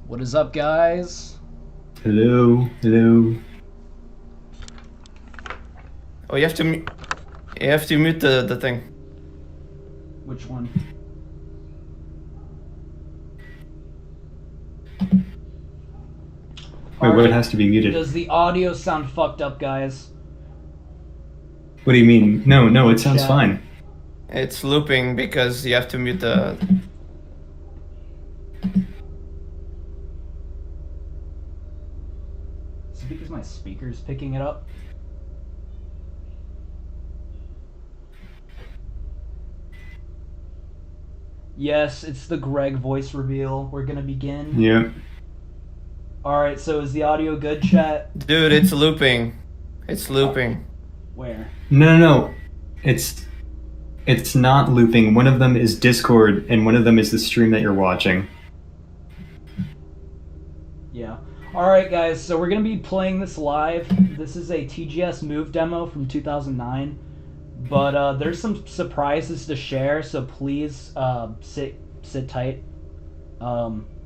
What is up, guys? Hello, hello. Oh, you have to mute the thing. Which one? Wait, what has to be muted? Does the audio sound fucked up, guys? What do you mean? No, it sounds fine. It's looping because you have to mute the. Is it because my speaker's picking it up? Yes, it's the Greg voice reveal. We're gonna begin. Yeah. Alright, so is the audio good, chat? Dude, it's looping. It's looping. Where? No. It's not looping. One of them is Discord, and one of them is the stream that you're watching. Yeah. Alright, guys, so we're gonna be playing this live. This is a TGS Move demo from 2009. But there's some surprises to share, so please sit tight.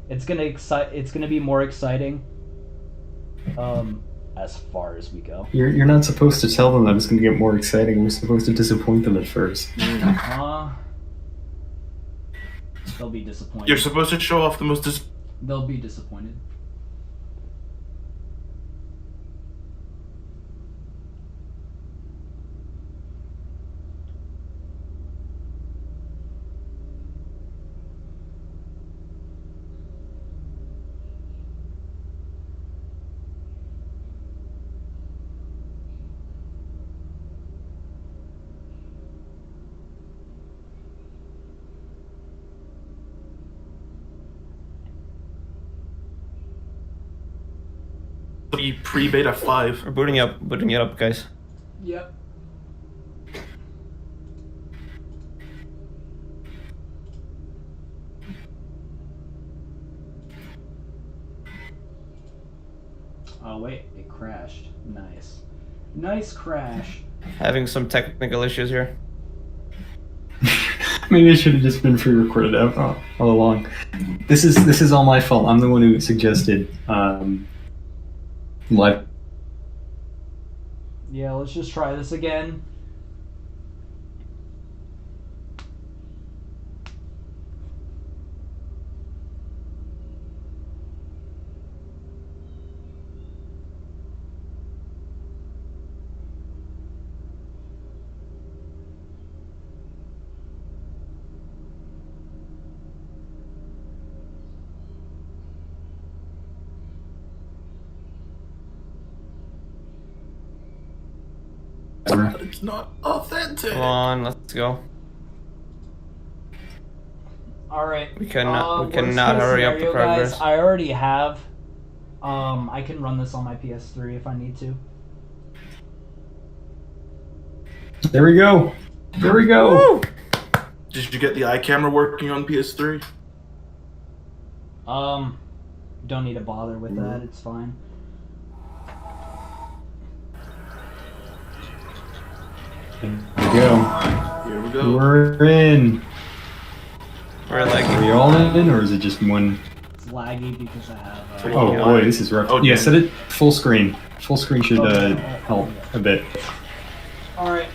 It's gonna be more exciting. As far as we go. You're not supposed to tell them that it's going to get more exciting. We're supposed to disappoint them at first. They'll be disappointed. You're supposed to show off the most. They'll be disappointed. Be pre-beta 5. We're booting it up, guys. Yep. Oh wait, it crashed. Nice crash. Having some technical issues here. Maybe it should have just been pre-recorded all along. This is all my fault. I'm the one who suggested live. Yeah, let's just try this again. It's not authentic. Come on, let's go. Alright. We cannot worst case hurry up the scenario, progress. Guys, I already have. I can run this on my PS3 if I need to. There we go. There we go. Woo! Did you get the eye camera working on PS3? Don't need to bother with that. It's fine. Here we go. Here we go. We're in. We're lagging. Are we all in, or is it just one? It's laggy because I have. Oh boy, this is rough. Oh, Yeah, damn. set it full screen. Full screen should help a bit. Alright.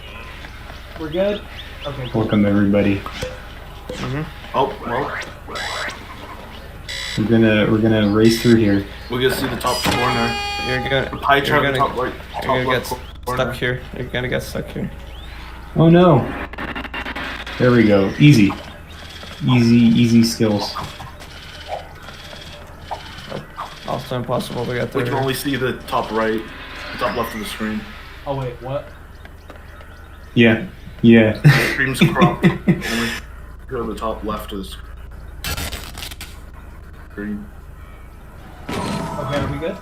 We're good? Okay, cool. Welcome everybody. Oh, well, We're gonna race through here. we can see the top corner. You're gonna. Pie chart, You're the gonna, top right, you're top gonna get left corner. stuck here. You're gonna get stuck here. Oh no. There we go. Easy. Easy skills. Also impossible to get We through. can only see the top right, the top left of the screen. Oh, wait, what? Yeah. Screen's cropped. Only go to the top left of the screen. Okay, are we good?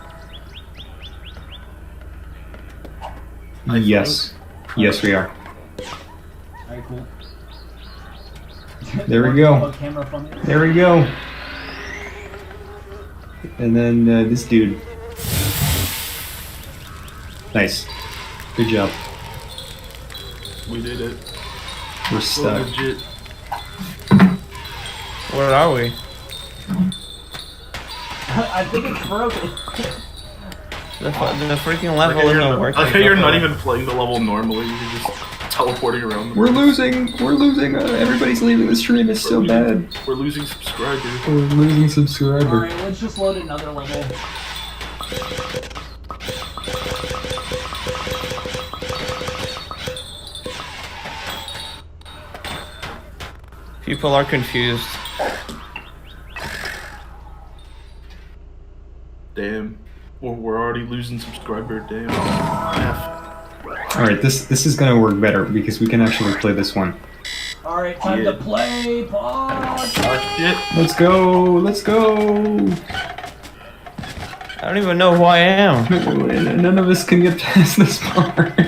Yes. Yes, we are. Alright, cool. There we go. Camera from you. There we go. And then this dude. Nice. Good job. We did it. We're So stuck. legit. Where are we? I think it's broken. The freaking Like level isn't working. I think you're not even playing the level normally. You're just teleporting around. We're losing. We're losing. Everybody's leaving the stream. It's so bad. We're losing subscribers. We're losing subscribers. Alright, let's just load another level. People are confused. Damn. We're already losing subscriber. Damn. All right, this is gonna work better because we can actually play this one. Alright, time to play. Pause. Shit. Let's go. Let's go. I don't even know who I am. None of us can get past this part.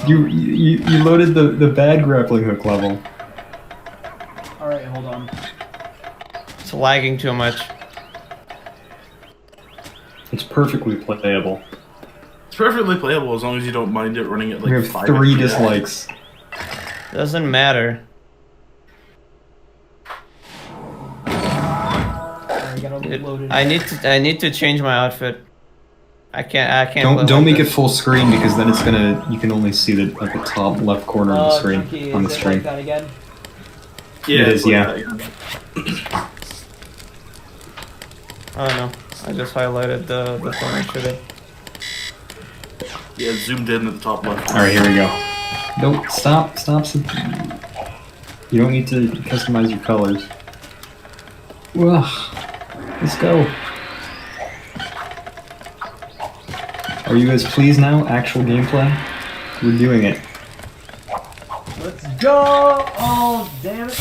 You loaded the bad grappling hook level. Alright, hold on. It's lagging too much. It's perfectly playable. It's perfectly playable as long as you don't mind it running at like We have 5 3 FPS. dislikes. Doesn't matter. Alright, gotta load it. I need to change my outfit. I can't. play Don't like make it this. full screen because then it's gonna. You can only see the top left corner of the screen Junkie, on the is it stream. like that again? Yeah, It it's is, like yeah. that, Oh no! I just highlighted the thing I should have. Yeah, zoomed in at the top left. All right, here we go. Don't stop. You don't need to customize your colors. Well, let's go. Are you guys pleased now? Actual gameplay? We're doing it. Let's go! Oh, damn it.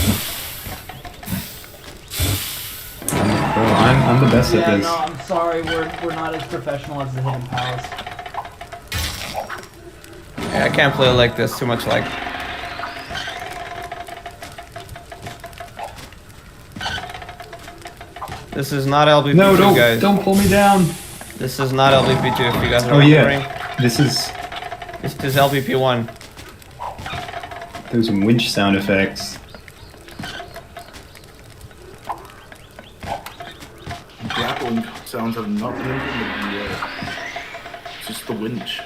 I'm the best Yeah, at this. no, I'm sorry. We're not as professional as the Hidden Palace. Yeah, I can't play like this. Too much lag. This is not LBP2, No, guys. don't pull me down. This is not LBP2. If you guys are Oh wondering, yeah, this is. this is LBP1. Those winch sound effects. Grappling sounds have not been implemented yet. It's just the winch.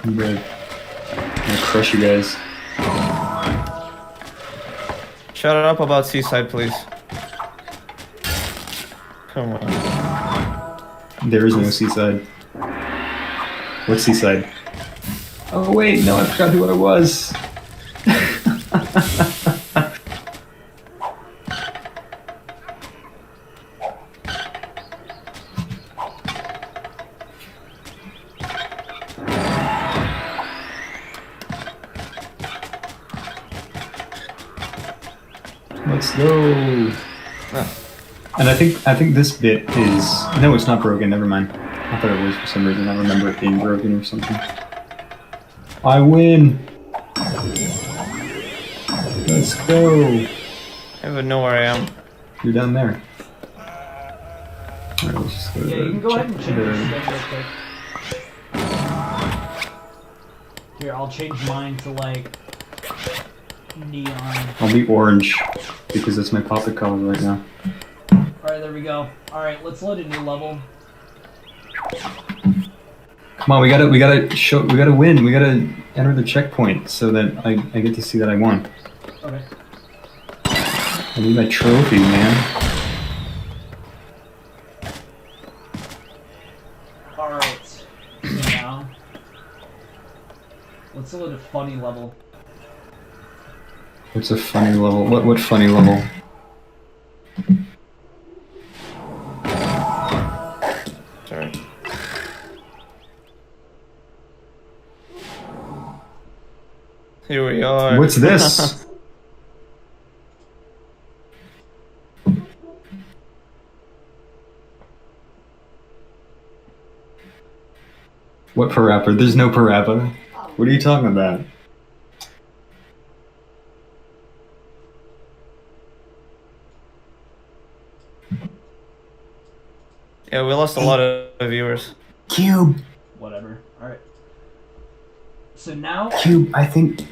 I'm gonna crush you guys. Shut up about Seaside, please. Come on. There is no seaside. What's seaside? Oh wait, no, I forgot who I was. Let's go. And I think this bit is no, it's not broken. Never mind. I thought it was for some reason. I remember it being broken or something. I win. Let's go. I don't even know where I am. You're down there. Alright, let's just go to Yeah, you can go ahead and change your the- skin real quick. Here, I'll change mine to like neon. I'll be orange because that's my poppet color right now. Alright, there we go. Alright, let's load a new level. Come on, we gotta win. We gotta enter the checkpoint so that I get to see that I won. Okay. I need my trophy, man. Alright. So now, let's load a funny level. What's a funny level? What funny level? Sorry. Here we are. What's this? What parappa? There's no parappa. What are you talking about? Yeah, we lost a lot of viewers. Cube. Whatever. Alright. So now, Cube. I think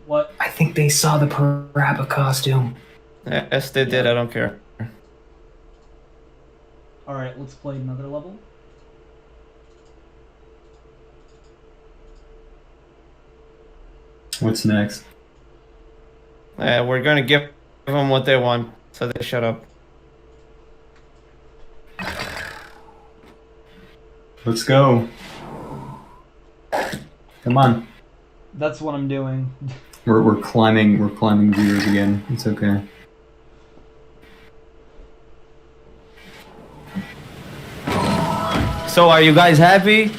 What? I think they saw the Parappa costume. Yes, they did. I don't care. Alright, let's play another level. What's next? We're gonna give them what they want, so they shut up. Let's go. Come on. That's what I'm doing. We're climbing viewers again. It's okay. So, are you guys happy?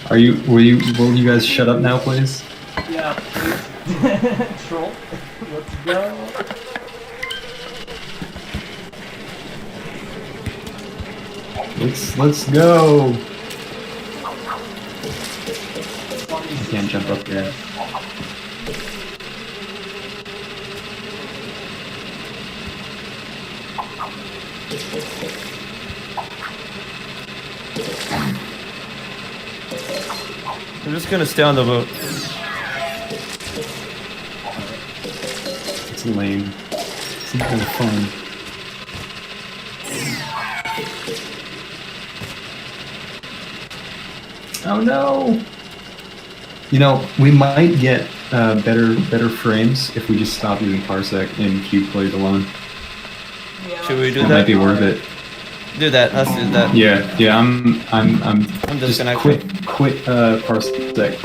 Will you guys shut up now, please? Yeah, please. Troll. Let's go. Let's go. I can't jump up there. I'm just gonna stay on the boat. It's lame. It's not kind of fun. Oh no! You know, we might get better frames if we just stop using Parsec and Cube plays alone. Yeah, Should we do It that? might be worth it. Do that. Let's do that. Yeah. I'm just disconnected. quit Parsec.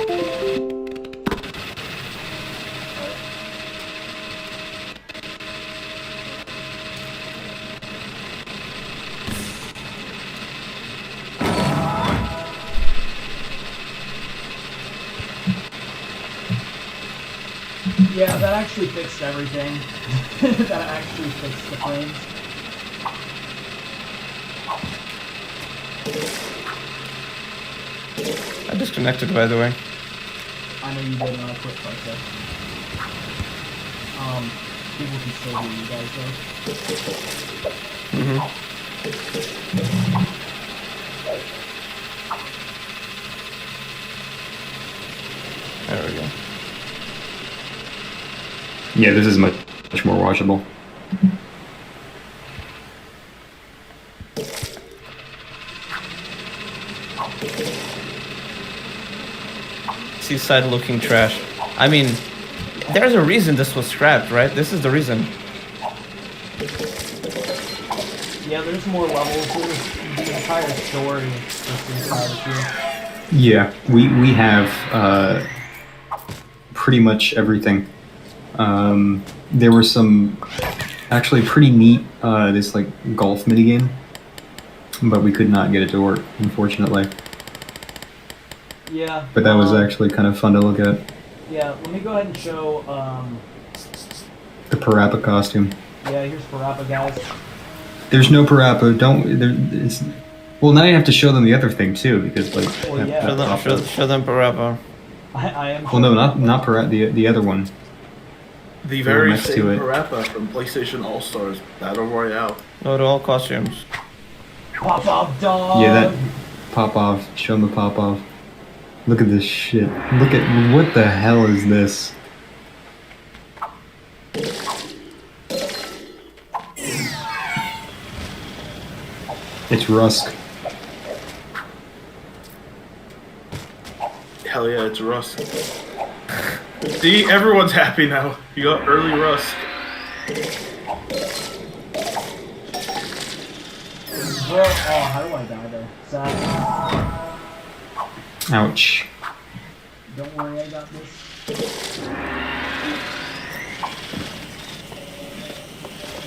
Yeah, that actually fixed everything. That actually fixed the frames. I disconnected, by the way. I know you did when I quit Parsec. People can still hear you guys though. There we go. Yeah, this is much more watchable. Seaside looking trash. I mean, there's a reason this was scrapped, right? This is the reason. Yeah, there's more levels. There's the entire story just inside of here. Yeah, we have pretty much everything. There were some actually pretty neat this like golf minigame, but we could not get it to work, unfortunately. Yeah. But that was actually kind of fun to look at. Yeah, let me go ahead and show, The Parappa costume. yeah, here's Parappa, guys. There's no Parappa. It's well, now you have to show them the other thing too, because like. Well, yeah. Show them Parappa. I am. Well, no, not Parappa. The other one. The very next to same it. Parappa from PlayStation All Stars Battle Royale. Go to all costumes. Pop off, dog! Yeah, that pop off. Show them the pop off. Look at this shit. Look at what the hell is this? It's Rusk. Hell yeah, it's Rusk. See, everyone's happy now. You got early Rusk. Bro, oh, how do I die there? Sad. Ouch. Don't worry, I got this.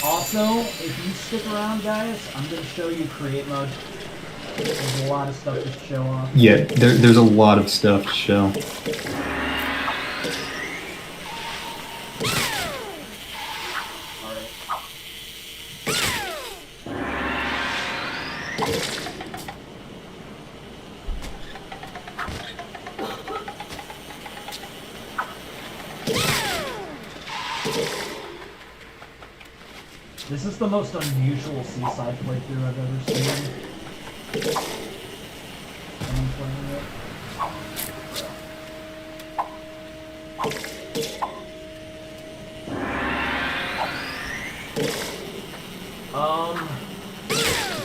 Also, if you stick around, guys, I'm gonna show you create mode. There's a lot of stuff to show off. Yeah, there's a lot of stuff to show. This is the most unusual seaside playthrough I've ever seen. Someone playing it.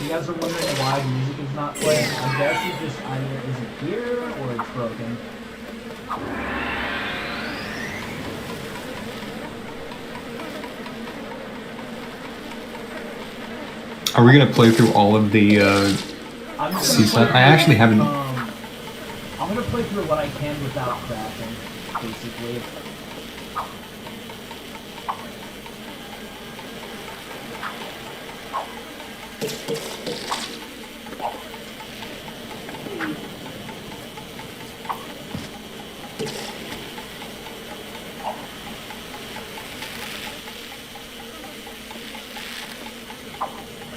you guys are wondering why the music is not playing, I guess it just either isn't here or it's broken. Are we gonna play through all of the I'm just Seaside? gonna I actually haven't. I'm gonna play through what I can without crashing, basically.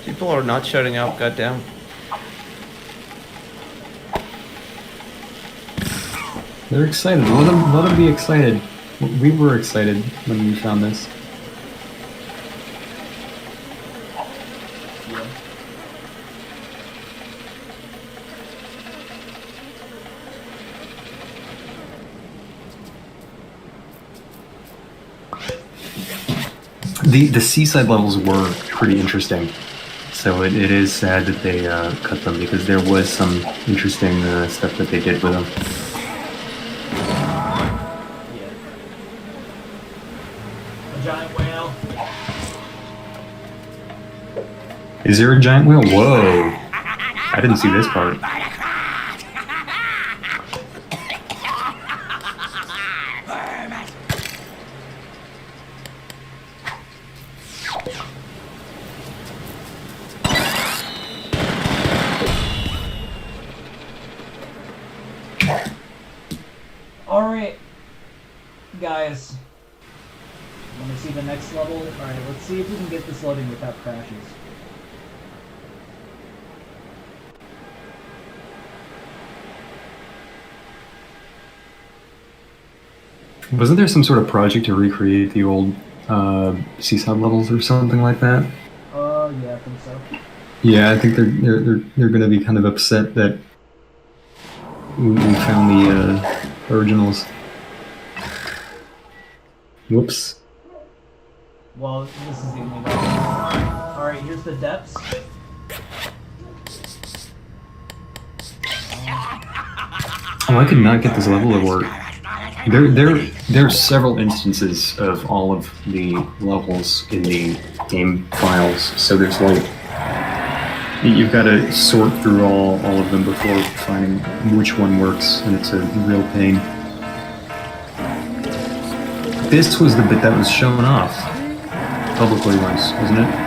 People are not shutting up, goddamn. They're excited. Let them be excited. We were excited when we found this. Yeah. The seaside levels were pretty interesting. So it is sad that they cut them because there was some interesting stuff that they did with them. Yeah. A giant whale. Is there a giant whale? Whoa! I didn't see this part. Alright, guys. Want to see the next level? Alright, let's see if we can get this loading without crashes. Wasn't there some sort of project to recreate the old seaside levels or something like that? Yeah, I think so. Yeah, I think they're going to be kind of upset that we found the originals. Whoops. Well, this is the only level. Alright, here's the depths. Oh, I could not get this level to work. There are several instances of all of the levels in the game files, so there's like you've got to sort through all of them before finding which one works, and it's a real pain. This was the bit that was shown off publicly once, wasn't it?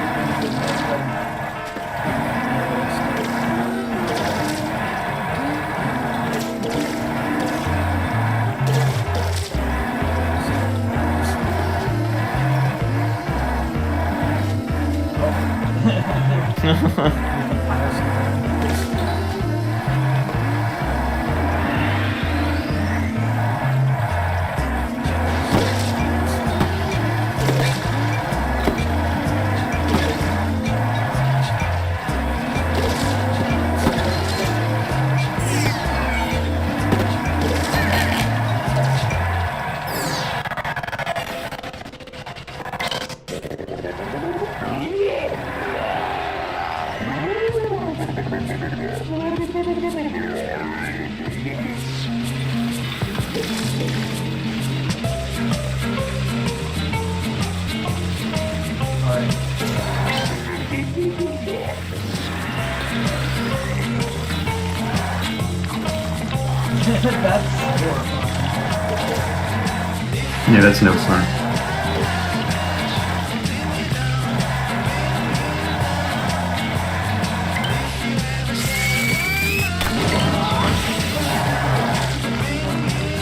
That's horrifying. Yeah, that's no fun.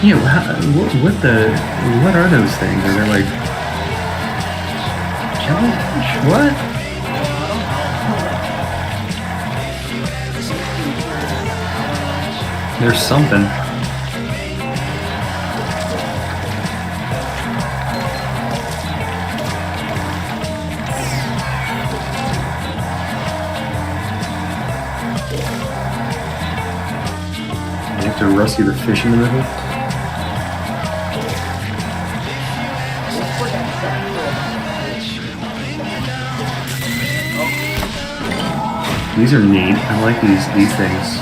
Yeah, what are those things? Are they like jellyfish? What? There's something. You have to rescue the fish in the middle. These are neat. I like these things.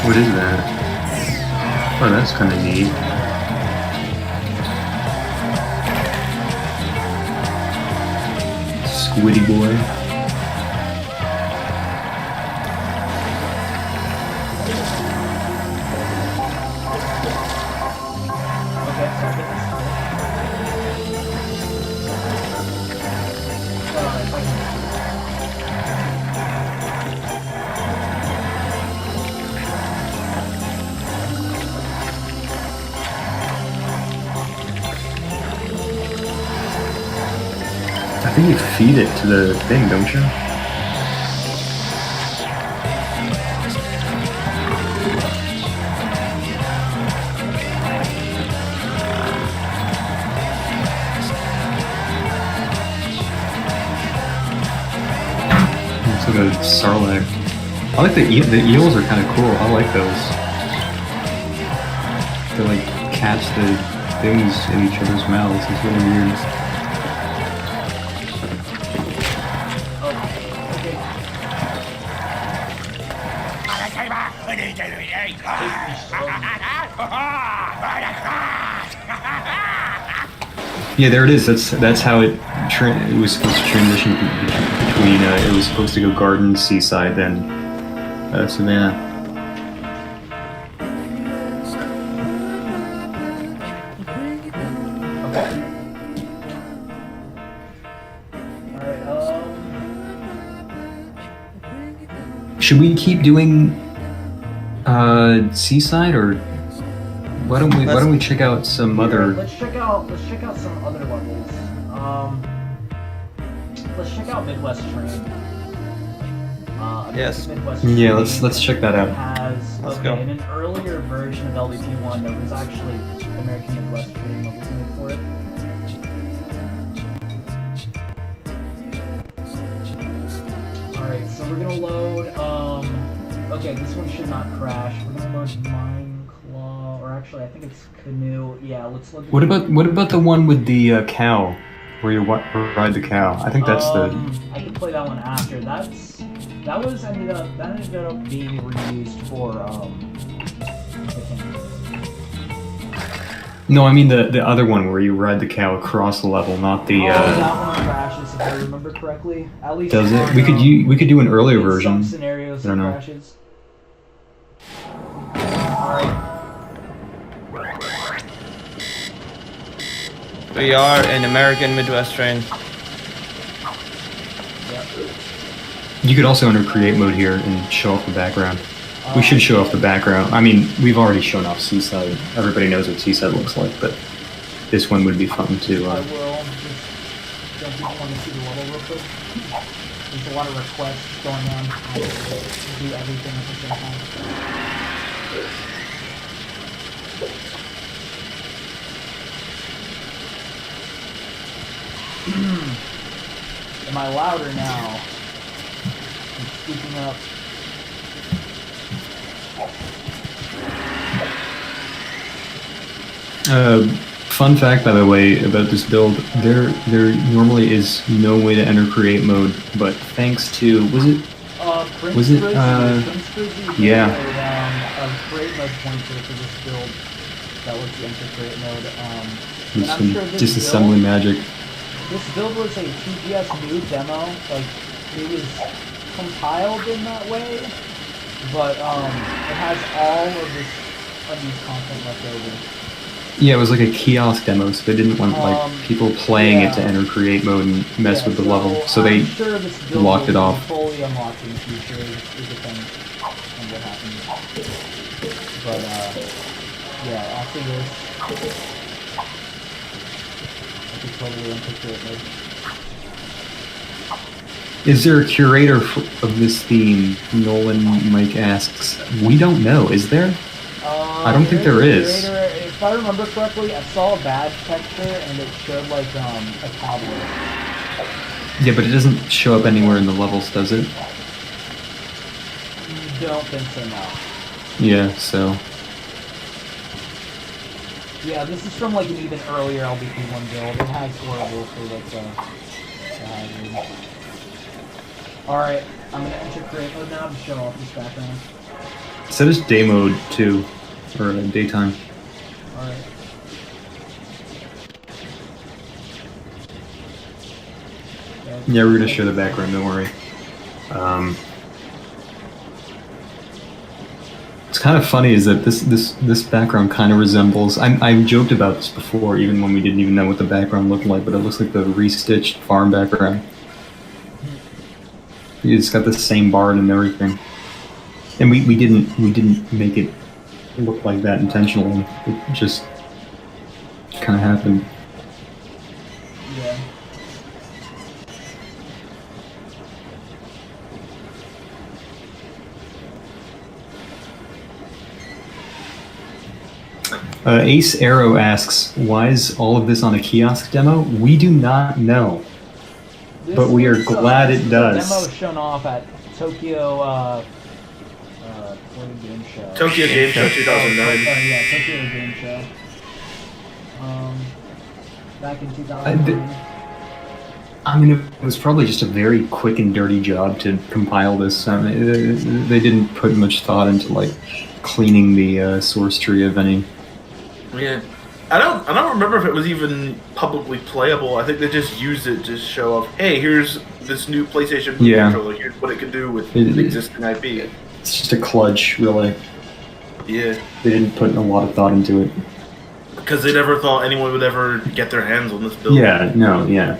What is that? Oh, that's kind of neat. Squiddy boy. I think you feed it to the thing, don't you? It's like a sarlacc. I like the eels are kind of cool. I like those. They like catch the things in each other's mouths. It's really weird. Yeah, there it is. That's how it was supposed to transition between. It was supposed to go garden, seaside, then savannah. Should we keep doing seaside, or why don't we check out some other? Let's check out some other levels. Let's check out Midwest Train. Yes. Midwest Yeah, Train let's check that out. Let's go. In an earlier version of LVP1, there was actually American Midwest Train levels made for it. Alright, so we're gonna load, okay, this one should not crash. We're gonna load Mine Claw, or actually I think it's Canoe. Yeah, let's load What about the one with the cow, where you ride the cow? I think that's the. I can play that one after. That ended up being reused for No, I mean the other one where you ride the cow across the level, not the. That one crashes if I remember correctly. At least Does it? on, We could do an earlier in version. Some scenarios I don't it know. crashes. Alright. We are in American Midwest Train. You could also enter create mode here and show off the background. We should show off the background. I mean, we've already shown off Seaside. Everybody knows what Seaside looks like, but this one would be fun to. I will just don't you want to see the level real quick? There's a lot of requests going on. I will do everything at the same time. Am I louder now? I'm speaking up. Fun fact, by the way, about this build, there normally is no way to enter create mode, but thanks to Prince yeah. A create mode pointer for this build that lets you enter create mode. With some disassembly magic. This build was a TGS new demo, like it was compiled in that way, but it has all of this unused content left over. Yeah, it was like a kiosk demo, so they didn't want like people playing it to enter create mode and mess with the level, so they sure this build locked it will off. be fully unlocked in the future. It depends on what happens. But yeah, after this, I could totally enter create mode. Is there a curator of this theme? Nolan Mike asks. We don't know. Is there? I don't think there is. If if I remember correctly, I saw a badge texture and it showed like a tablet. Yeah, but it doesn't show up anywhere in the levels, does it? Don't think so, no. Yeah, so... Yeah, this is from like an even earlier LBP1 build. It has horrible for like hazard. Alright, I'm gonna enter create mode now to show off this background. Set as day mode too, or daytime. Alright. Yeah, we're gonna show the background, don't worry. What's kind of funny is that this background kind of resembles. I've joked about this before, even when we didn't even know what the background looked like, but it looks like the restitched farm background. It's got the same barn and everything, and we didn't make it look like that intentionally. It just kind of happened. Yeah. Ace Arrow asks, why is all of this on a kiosk demo? We do not know, but we are glad it does. Demo shown off at Tokyo Game Show. Tokyo Game Show 2009. Yeah, Tokyo Game Show. Back in 2009. I mean, it was probably just a very quick and dirty job to compile this. I mean, they didn't put much thought into like cleaning the source tree of any. Yeah, I don't remember if it was even publicly playable. I think they just used it to show off. Hey, here's this new PlayStation controller. Here's what it can do with the existing IP. It's just a kludge, really. Yeah. They didn't put a lot of thought into it. Because they never thought anyone would ever get their hands on this build. Yeah. No. Yeah.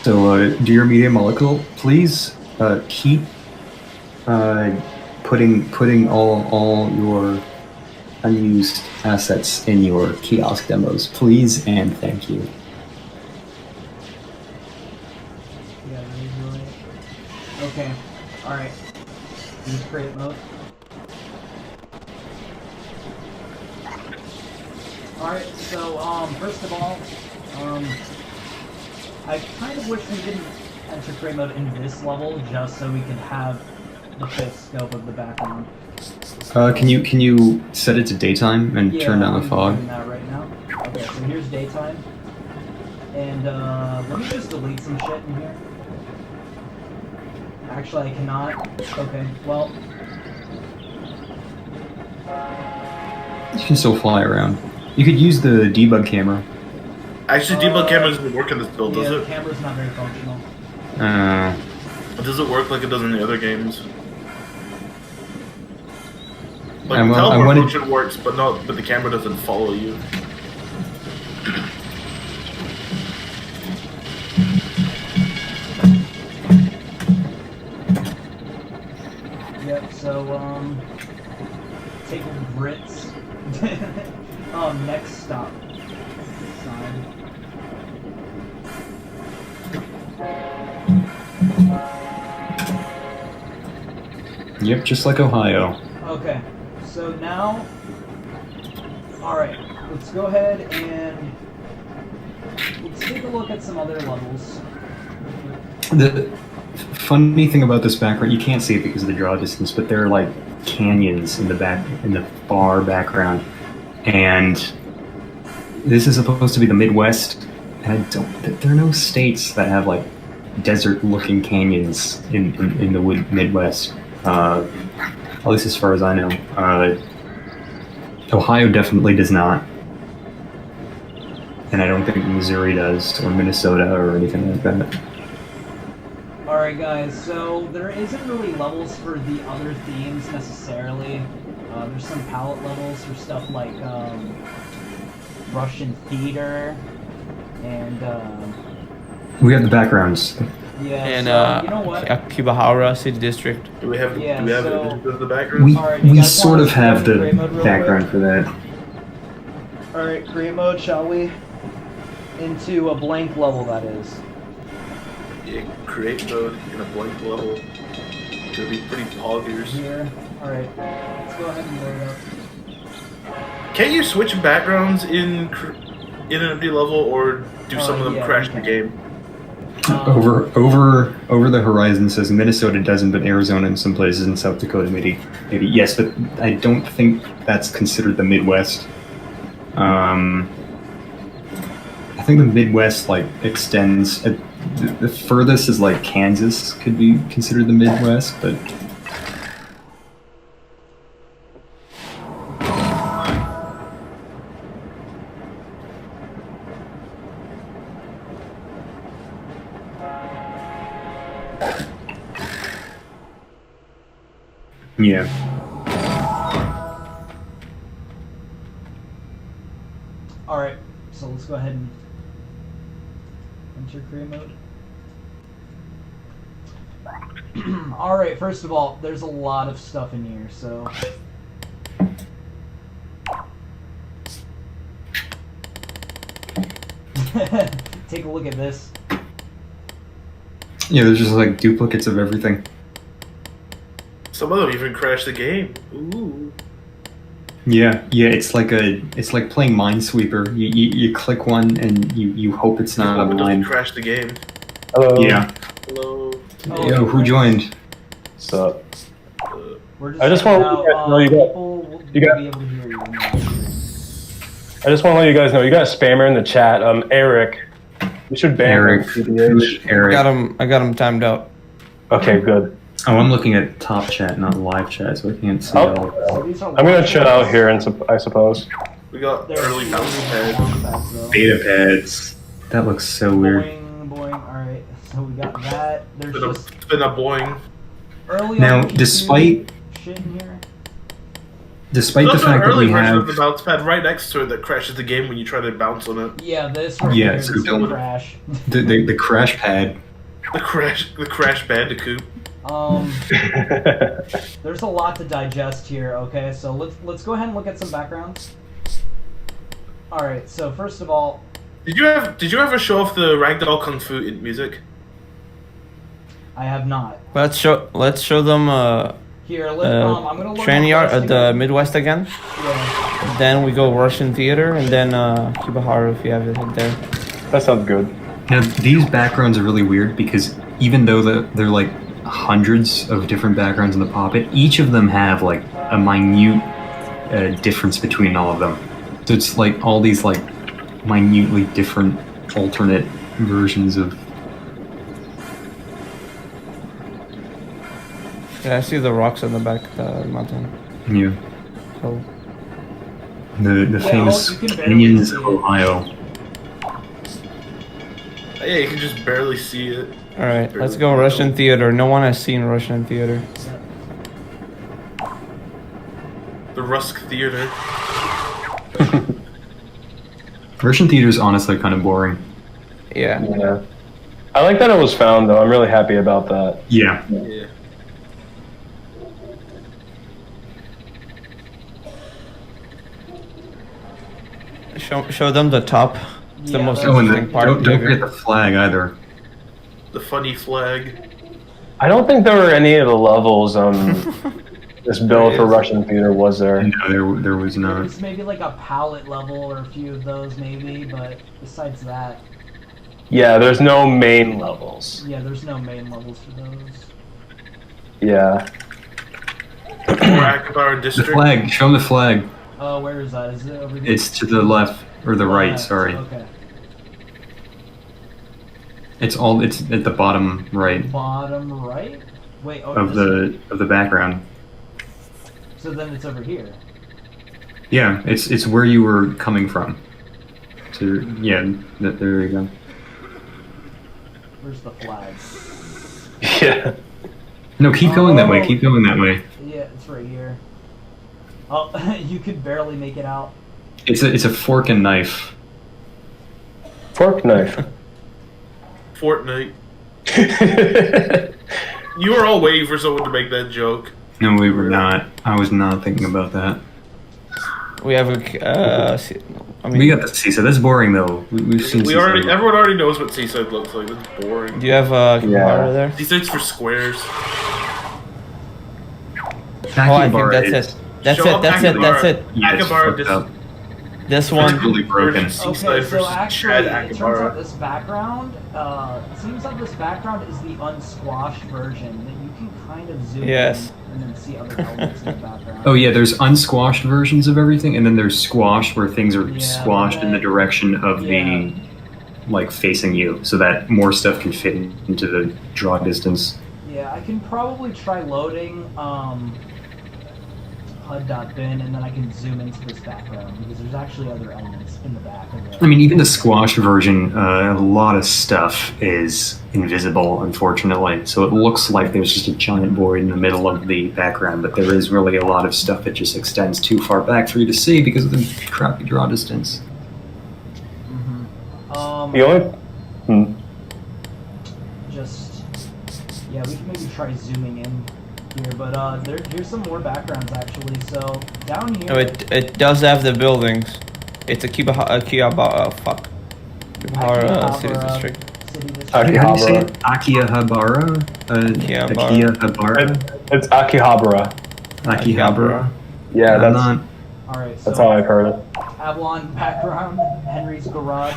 So, dear Media Molecule, please keep putting all your unused assets in your kiosk demos, please and thank you. Yeah, really. Okay. Alright. Use create mode. Alright, so first of all, I kind of wish we didn't enter create mode in this level just so we could have the full scope of the background. Can you set it to daytime and turn down the fog? I'm doing that right now. Okay, so here's daytime. And let me just delete some shit in here. Actually, I cannot. Okay, well. You can still fly around. You could use the debug camera. Actually, debug camera doesn't work in this build, does Yeah, it? the camera's not very functional. Does it work like it does in the other games? Like, I the teleport wanted- function works, but the camera doesn't follow you. Yep, so, take Brits. Next stop. Side. Yep, just like Ohio. Okay, so now, alright, let's go ahead and let's take a look at some other levels. The funny thing about this background, you can't see it because of the draw distance, but there are like canyons in the far background, and this is supposed to be the Midwest, and there are no states that have like desert-looking canyons in the Midwest. At least as far as I know. Ohio definitely does not. And I don't think Missouri does, or Minnesota, or anything like that. Alright guys, so there isn't really levels for the other themes necessarily. There's some palette levels for stuff like Russian theater and We have the backgrounds. yeah, And so, you know what? Akibahara City District. Do we have Yeah, images so- of the background? We guys sort wanna of have go to the create mode real background for that. Alright, create mode, shall we? Into a blank level, that is. Yeah, create mode in a blank level. It's gonna be pretty poggers. Here. Alright, let's go ahead and load up. Can't you switch backgrounds in an empty level, or do some of them crash the game? Over the horizon says Minnesota doesn't, but Arizona and some places in South Dakota maybe. Yes, but I don't think that's considered the Midwest. I think the Midwest like extends. The furthest is like Kansas could be considered the Midwest, but. Yeah. Alright, so let's go ahead and enter career mode. Alright, first of all, there's a lot of stuff in here, so... Take a look at this. Yeah, there's just like duplicates of everything. Some of them even crash the game. Ooh. Yeah, it's like playing Minesweeper. You click one and you hope it's not a mine. Crash the game. Hello. Yeah. Hello. Oh, Yo, who joined? What's up? I just want to let you guys know you got. Be able to hear you. I just want to let you guys know you got a spammer in the chat. Eric. You should ban Eric. I got him timed out. Okay, good. Oh, I'm looking at top chat, not live chat, so I can't see all. I'm gonna chill out here, I suppose. We got early bounce pads. Beta pads. That looks so weird. Boing. Alright, so we got that. There's It's been a boing. early Now, on despite shit in here. Despite the There's fact an that early we version have of the bounce pad right next to it that crashes the game when you try to bounce on it. Yeah, this right here, so this will don't- crash. the crash pad. The crash bandicoot. There's a lot to digest here. Okay, so let's go ahead and look at some backgrounds. All right, so first of all, Did you ever show off the Ragdoll Kung Fu in music? I have not. Let's show them Here, I'm gonna look training up yard at the Midwest again. Yeah. Then we go Russian theater, and then Kibaharu if you have it there. That sounds good. Now, these backgrounds are really weird because even though they're like hundreds of different backgrounds in the Poppet, each of them have like a minute difference between all of them. So it's like all these like minutely different alternate versions of. Yeah, I see the rocks on the back of the mountain. Yeah. So The famous you can barely canyons see of it. Ohio. Yeah, you can just barely see it. all right, let's go Russian theater. No one has seen Russian theater. The Rusk Theater. Russian theater is honestly kind of boring. Yeah. Yeah. I like that it was found though. I'm really happy about that. Yeah. Yeah. Show them the top. It's the Yeah, most that's- Oh, and interesting part. don't forget the flag either. The funny flag. I don't think there were any of the levels this build for Russian theater was there. No, there was not. There's maybe like a palette level or a few of those maybe, but besides that, Yeah, there's no main levels. yeah, there's no main levels for those. Yeah. Or Akbar The District. flag. Show them the flag. Oh, where is that? Is it over here? It's to the left or the right. Left, Sorry. Okay. It's at the bottom right Bottom right? Wait, oh, of this the background. so then it's over here. Yeah, it's where you were coming from. So yeah, there you go. Where's the flag? Yeah. No, keep going that way. Keep going that way. Yeah, it's right here. Oh, you could barely make it out. It's a fork and knife. Fork knife. Fortnite. You were all waiting for someone to make that joke. No, we were not. I was not thinking about that. We have a. I mean, We got the seaside. That's boring though. We've seen. Seaside. Everyone already knows what Seaside looks like. It's boring. do you have Kibaharu there? Seaside's for squares. Oh, I think Akihabara that's is- it. That's Show it. up That's it. That's Akihabara. it. Yeah, it's Akbar fucked Dis- up. This one. Really broken. Okay, Seaside so versus actually, Chad it turns out Akabara. this background, it seems like this background is the unsquashed version that you can kind of zoom Yes. in and then see other elements in the background. Oh yeah, there's unsquashed versions of everything, and then there's squashed where things are Yeah, squashed in the direction of the, like, facing you, so that more stuff can fit into the draw distance. Yeah, I can probably try loading HUD.bin, and then I can zoom into this background because there's actually other elements in the back of it. I mean, even the squashed version, a lot of stuff is invisible, unfortunately. So it looks like there's just a giant void in the middle of the background, but there is really a lot of stuff that just extends too far back for you to see because of the crappy draw distance. The only Just, yeah, we can maybe try zooming in here, but here's some more backgrounds actually. So down here, No, it does have the buildings. It's a Akibahara city district. City district. How do you say Akihabara. it? Akihabara? Akihabara? It's Akihabara. Akihabara? Yeah, I'm that's not... All right, so that's how I've heard it. Avalon background, Henry's garage.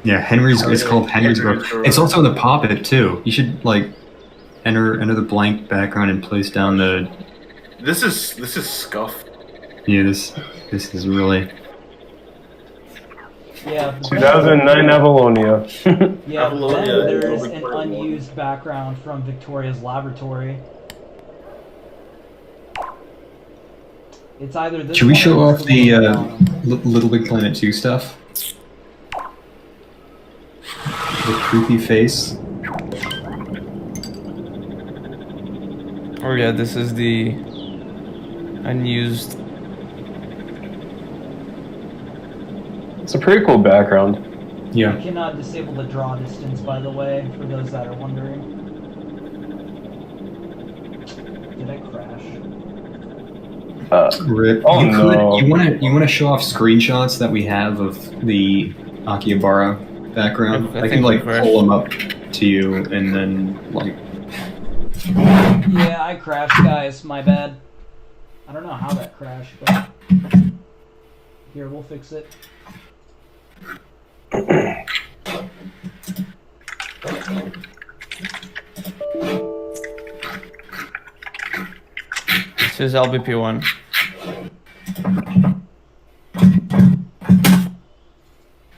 Yeah, Henry's. It's called Henry's Garage. It's also the Poppet too. You should like enter the blank background and place down the. This is scuffed. Yeah, this is really. Yeah. 2009 Avalonia. Yeah, Apollonia, then there's Elvis an Presley. unused background from Victoria's laboratory. It's either this. Should we one show or off it's the one on the bottom. Little Big Planet 2 stuff? The creepy face. Oh yeah, this is the unused. It's a pretty cool background. You Yeah. cannot disable the draw distance, by the way, for those that are wondering. Did I crash? Rip. Oh, you could. no. You wanna show off screenshots that we have of the Akihabara background? I I can think like we crashed. pull them up to you and then like. Yeah, I crashed, guys. My bad. I don't know how that crashed, but here, we'll fix it. This is LBP1.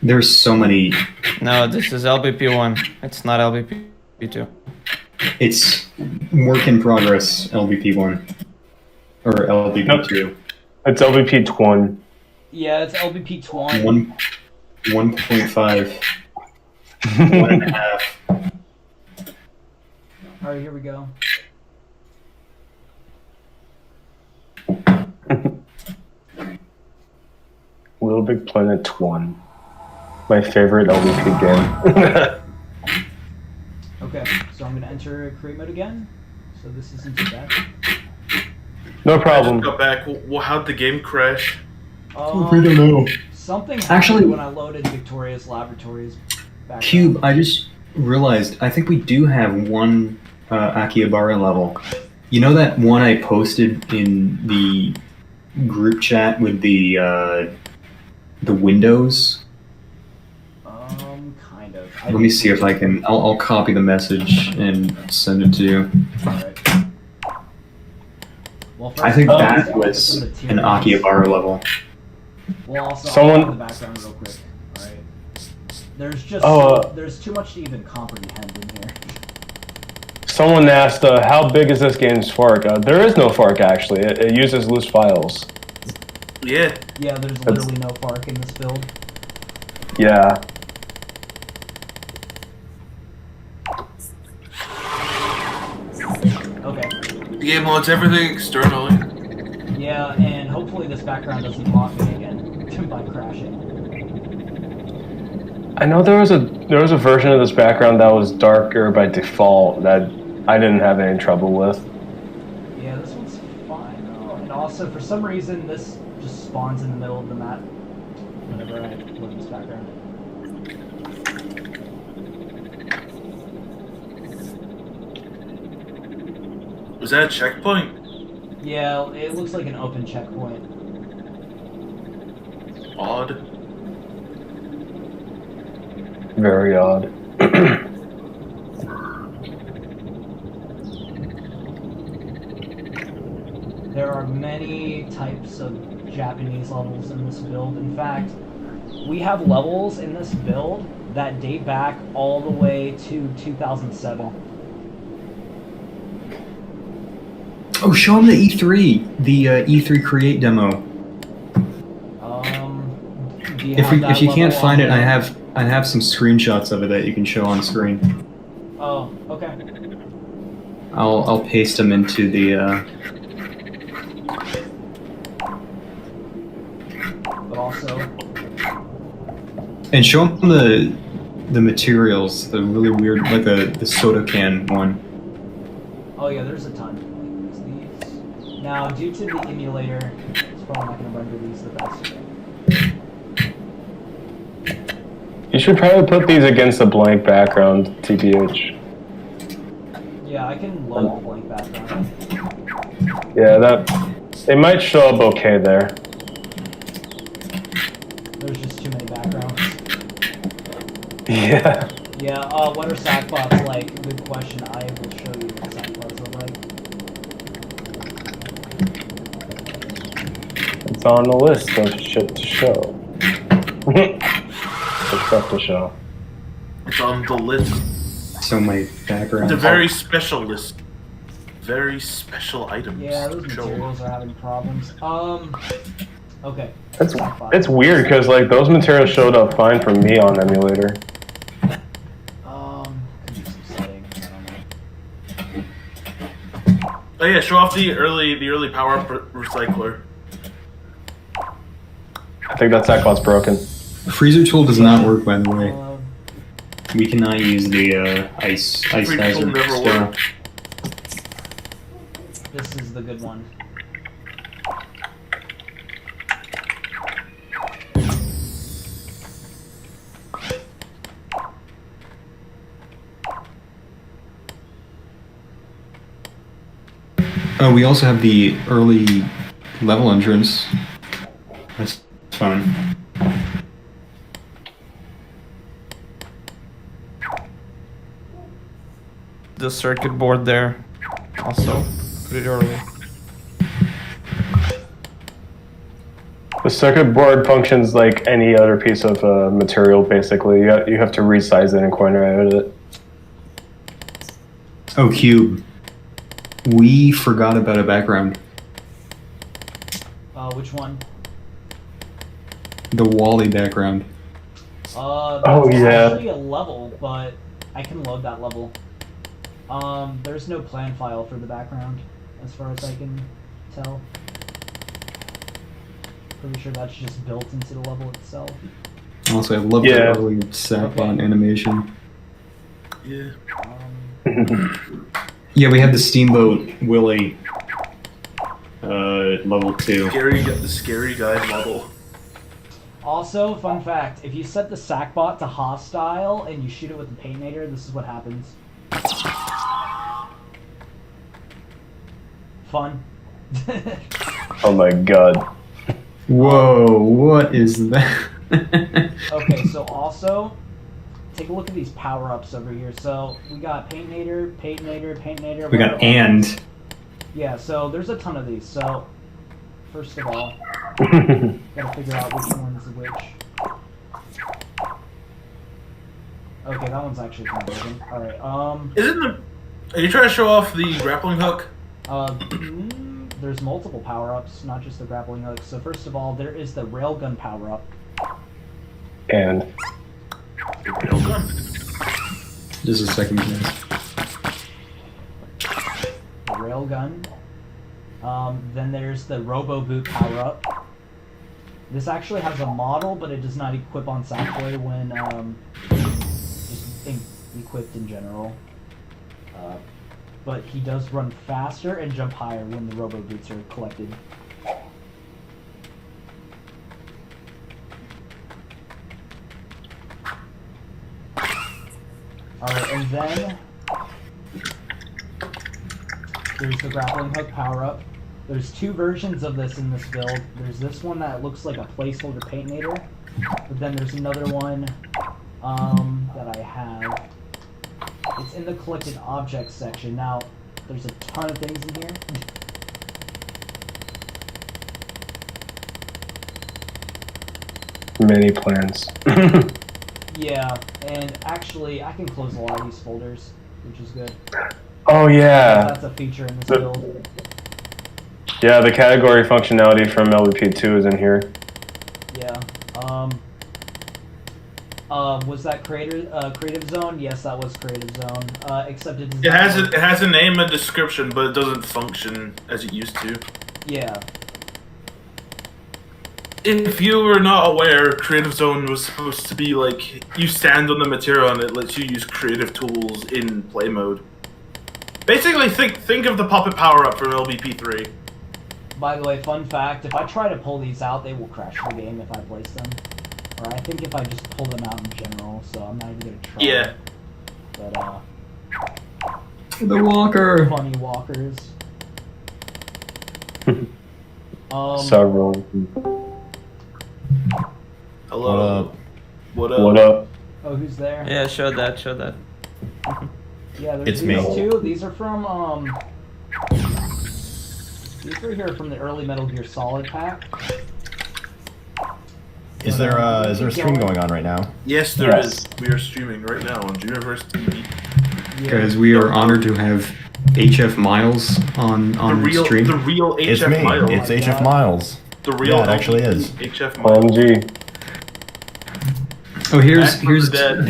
There's so many. No, this is LBP1. It's not LBP2. It's work in progress. LVP1 or LVP2. It's LVP Twin. Yeah, it's LBP 20. 1.5. 1.5. Alright, here we go. Little Big Planet Twin. My favorite LVP game. Okay, so I'm gonna enter create mode again. So this isn't too bad. No I problem. just got back. Well, how'd the game crash? We don't know. Something happened Actually- when I loaded Victoria's Laboratories back Cube, I just realized I think we do have one Akihabara level. You know that one I posted in the group chat with the windows? Kind of. Let me see if I can. I'll copy the message and send it to you. Alright. Well, I think first, that let's was look at some an materials. Akihabara level. Well, also, Someone- I'll the background real quick. Alright. There's just there's too much to even comprehend in here. Someone asked, how big is this game's fork? There is no fork, actually. It uses loose files. Yeah. Yeah, there's literally no FARC in this build. Yeah. Okay. The game loads everything externally. Yeah, and hopefully this background doesn't lock me again by crashing. I know there was a version of this background that was darker by default that I didn't have any trouble with. Yeah, this one's fine though. And also, for some reason, this just spawns in the middle of the map whenever I load this background. Was that a checkpoint? Yeah, it looks like an open checkpoint. Odd. Very odd. There are many types of Japanese levels in this build. In fact, we have levels in this build that date back all the way to 2007. Oh, show him the E3, the E3 Create demo. Do you If have that if you can't level find on it, I have some screenshots of it that you can show on screen. Oh, okay. I'll paste them into the. But also, And show them the materials, the really weird, like the soda can one. oh yeah, there's a ton. Like these. Now, due to the emulator, it's probably not going to render these the best. You should probably put these against a blank background, TBH. Yeah, I can load the blank background. Yeah, they might show up okay there. There's just too many backgrounds. Yeah. Yeah, what are sackbots like? Good question. I will show you what sackbots are like. It's on the list of shit to show. Stuff to show. It's on the list. So many backgrounds. It's a very special list. Very special items. Yeah, those to show. materials are having problems. Okay. It's weird because like those materials showed up fine for me on emulator. Could be some settings. I don't know. Oh yeah, show off the early power up recycler. I think that sackbot's broken. Freezer tool does not work, by the way. We cannot use the ice Freezer hazard tool never still. worked. This is the good one. Oh, we also have the early level entrance. That's fun. The circuit board there, also pretty early. The circuit board functions like any other piece of material, basically. You have to resize it and corner edit it. Oh, Cube. We forgot about a background. Which one? The Wally background. That's yeah. actually a level, but I can load that level. There's no plan file for the background, as far as I can tell. Pretty sure that's just built into the level itself. Also, I love the early Sackbot animation. Yeah. Yeah, we had the Steamboat Willie level 2. The scary guy model. Also, fun fact, if you set the Sackbot to hostile and you shoot it with the Paintinator, this is what happens. Fun. Oh my god. Whoa, what is that? Okay, so also, take a look at these power-ups over here. So, we got Paintinator, Paintinator, Paintinator. We got and. Yeah, so there's a ton of these. So, first of all, gotta figure out which one's which. Okay, that one's actually kind of broken. Alright, Isn't the... Are you trying to show off the grappling hook? There's multiple power-ups, not just the grappling hook. So first of all, there is the railgun power-up. And The railgun. Just a second, guys. The railgun. Then there's the Robo Boot power-up. This actually has a model, but it does not equip on Sackboy when just equipped in general. But he does run faster and jump higher when the Robo Boots are collected. Alright, and then there's the grappling hook power-up. There's two versions of this in this build. There's this one that looks like a placeholder paintinator, but then there's another one that I have. It's in the collected objects section. Now, there's a ton of things in here. Many plans. Yeah, and actually, I can close a lot of these folders, which is good. Oh yeah. That's a feature in this build. Yeah, the category functionality from LVP2 is in here. Yeah. Was that creative zone? Yes, that was creative zone. Except it has a name and description, but it doesn't function as it used to. Yeah. If you were not aware, Creative Zone was supposed to be like you stand on the material and it lets you use creative tools in play mode. Basically, think of the puppet power up from LVP3. By the way, fun fact: if I try to pull these out, they will crash the game if I place them. Or I think if I just pull them out in general, so I'm not even gonna try. Yeah. But The walker. funny walkers. Several. Hello. What up? What up? Oh, who's there? Yeah, show that. Yeah, there's It's these me. two. These are from these are here from the early Metal Gear Solid pack. Is there a stream going on right now? Yes, there is. We are streaming right now on Dreamiverse TV. Guys, we are honored to have HF Miles on stream. The real HF It's me. Miles. It's HF Miles. The real Yeah, it actually is. HF Miles. OMG. Oh, here's Back from the dead.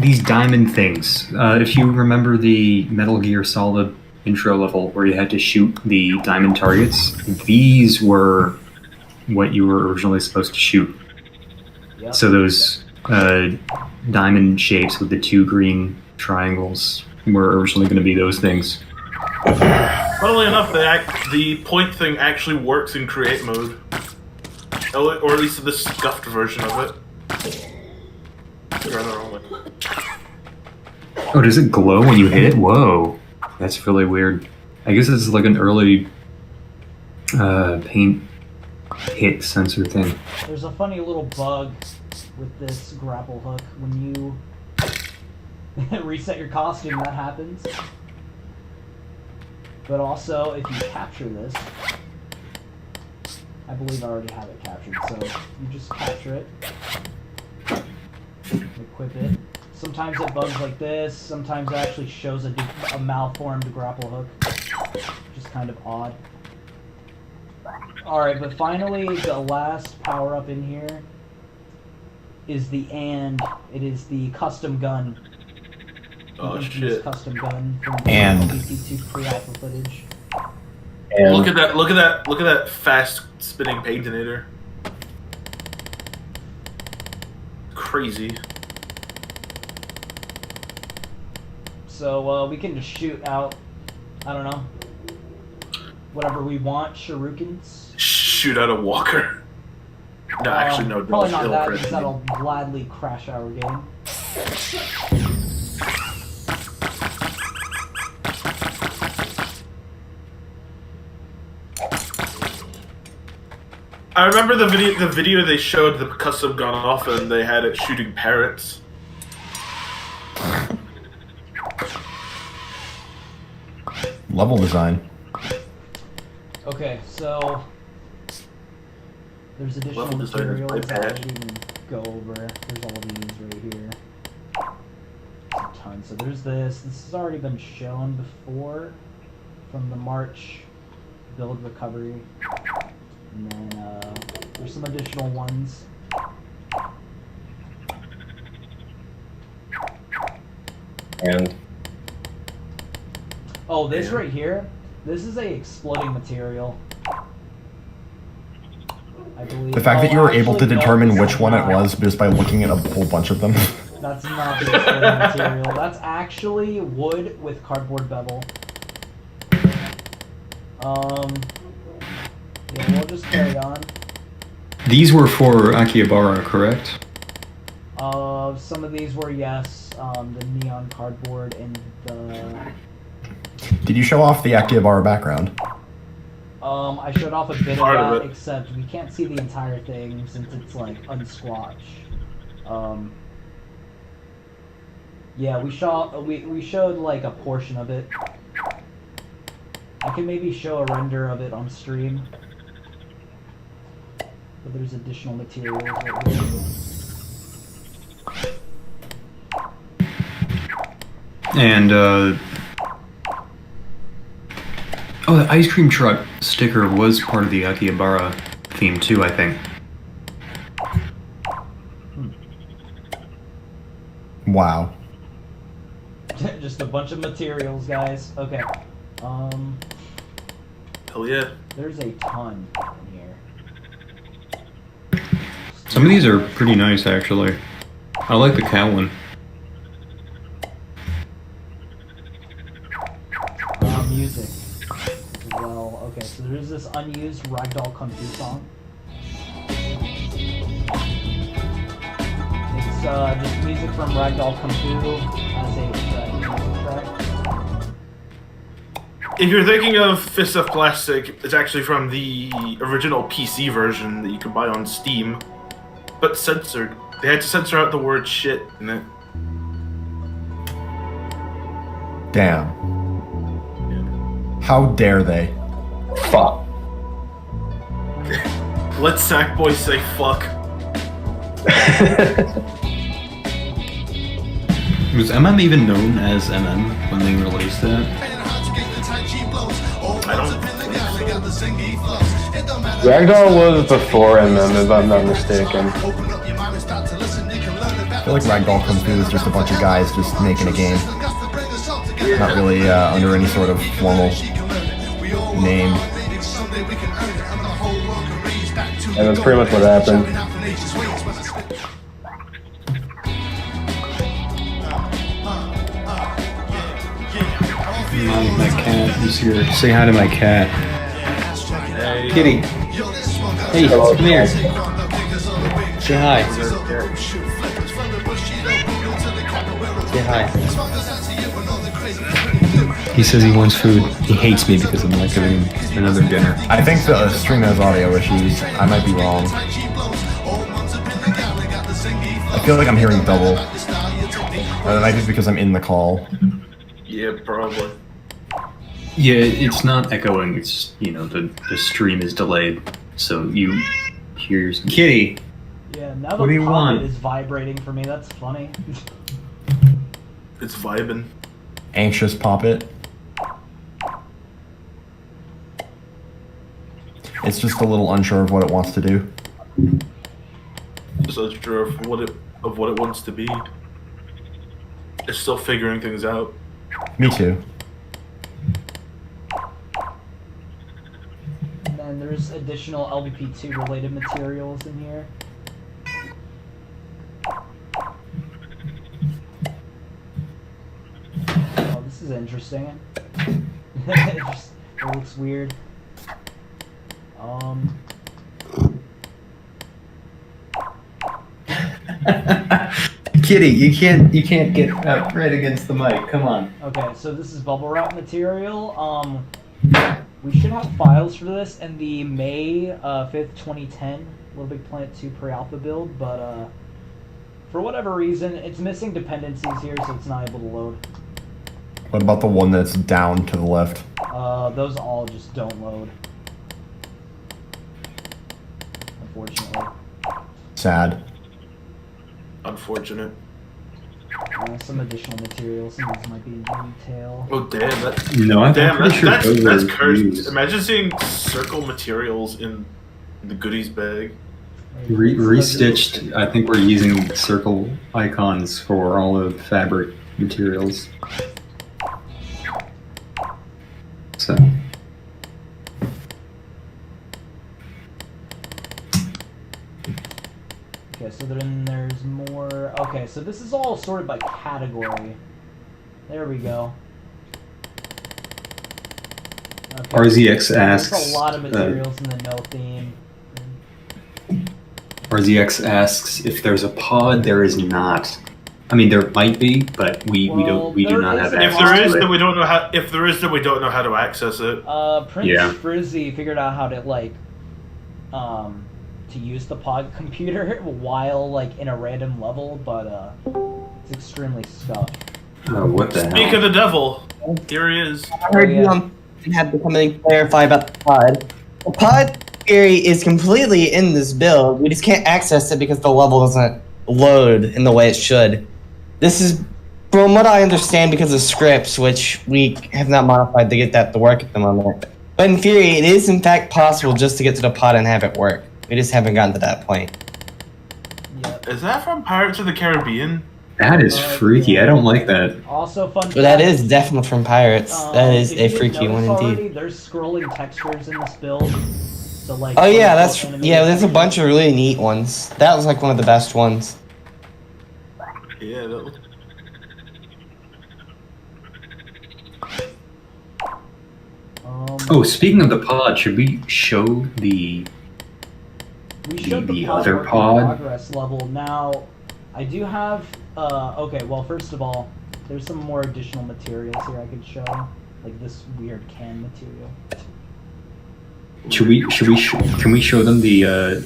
these diamond things. If you remember the Metal Gear Solid intro level where you had to shoot the diamond targets, these were what you were originally supposed to shoot. Yep. So those diamond shapes with the two green triangles were originally going to be those things. Funnily enough, the point thing actually works in create mode. Or at least in the scuffed version of it. You're the wrong way. Oh, does it glow when you hit it? Whoa, that's really weird. I guess it's like an early paint hit sensor thing. There's a funny little bug with this grapple hook. When you reset your costume, that happens. But also, if you capture this, I believe I already have it captured, so you just capture it, equip it. Sometimes it bugs like this, sometimes it actually shows a malformed grapple hook, which is kind of odd. Alright, but finally, the last power-up in here is the it is the custom gun. Oh The shit. custom gun from And- LVP2 pre-alpha footage. And Look at that fast spinning paintinator. Crazy. So we can just shoot out, I don't know, whatever we want, shurikens. Shoot out a walker. No, actually, no. Probably don't. not that, It'll because crash. that'll gladly crash our game. I remember the video they showed the custom gun off and they had it shooting parrots. Level design. Okay, so there's additional Level design is materials my that I bad. didn't even go over. There's all these right here. There's a ton. So there's this. This has already been shown before from the March build recovery. And then there's some additional ones. and Oh, this Yeah. right here, this is a exploding material. I believe. The fact that you were able to actually, no, determine this which is one it not. was just by looking at a whole bunch of them. That's not the exploding material. That's actually wood with cardboard bevel. Yeah, we'll just carry on. These were for Akihabara, correct? Some of these were, yes, the neon cardboard and the... Did you show off the Akihabara background? I showed off a bit Part of of that, it. except we can't see the entire thing since it's like unsquatch. Yeah, we showed like a portion of it. I can maybe show a render of it on stream. But there's additional materials right here. And oh, the ice cream truck sticker was part of the Akihabara theme too, I think. Wow. Just a bunch of materials, guys. Okay. Hell yeah. There's a ton in here. Some of these are pretty nice, actually. I like the cow one. Music as well. Okay, so there's this unused Ragdoll Kung Fu song. It's just music from Ragdoll Kung Fu as a track. If you're thinking of Fist of Plastic, it's actually from the original PC version that you could buy on Steam, but censored. They had to censor out the word shit in it. Damn. How dare they? Fuck. Let Sackboy say fuck. Was MM even known as MM when they released that? I don't think so. Ragdoll was before MM, if I'm not mistaken. I feel like Ragdoll Kung Fu is just a bunch of guys just making a game. Not really under any sort of formal name. And that's pretty much what happened. My cat is here. Say hi to my cat. Kitty. Hey, come here. Say hi. Say hi. He says he wants food. He hates me because I'm not giving him another dinner. I think the stream has audio issues. I might be wrong. I feel like I'm hearing double. Or that might be because I'm in the call. Yeah, probably. Yeah, it's not echoing. It's, you know, the stream is delayed. So you hear Kitty. Yeah, now What do the you poppet want? is vibrating for me. That's funny. It's vibing. Anxious Poppet. It's just a little unsure of what it wants to do. Just unsure of what it wants to be. It's still figuring things out. Me too. And then there's additional LVP2 related materials in here. Oh, this is interesting. it looks weird. Kitty, you can't get up right against the mic. Come on. Okay, so this is bubble wrap material. We should have files for this in the May 5th, 2010 Little Big Planet 2 pre-alpha build, but for whatever reason, it's missing dependencies here, so it's not able to load. What about the one that's down to the left? Those all just don't load. Unfortunately. Sad. Unfortunate. Some additional materials, some of these might be in detail. Oh damn, that. No, I'm Damn, pretty sure those that's are cursed. used. Imagine seeing circle materials in the goodies bag. Restitched. I think we're using circle icons for all of the fabric materials. So. Okay, so then there's more. Okay, so this is all sorted by category. There we go. Okay. RZX asks. There's a lot of materials in the no theme. RZX asks if there's a pod. There is not. I mean, there might be, but we do not have If access there is, to then it. we don't know how. If there is, then we don't know how to access it. Prince Yeah. Frizzy figured out how to to use the pod computer while in a random level, but it's extremely scuffed. Oh, what the Speak hell? of the devil. Here he is. I heard you had something to clarify about the pod. The pod theory is completely in this build. We just can't access it because the level doesn't load in the way it should. This is, from what I understand, because of scripts, which we have not modified to get that to work at the moment. But in theory, it is in fact possible just to get to the pod and have it work. We just haven't gotten to that point. Yep. Is that from Pirates of the Caribbean? That is freaky. I don't like that. Also, fun. But that is definitely from Pirates. That is if a you didn't freaky one notice indeed. already, there's scrolling textures in this build. So Oh yeah, there's a bunch of really neat ones. That was one of the best ones. Yeah. Oh, speaking of the pod, should we show the We showed the pod other work in pod? progress level. Now, I do have. Okay, well, first of all, there's some more additional materials here I could show, like this weird can material. Can we show them the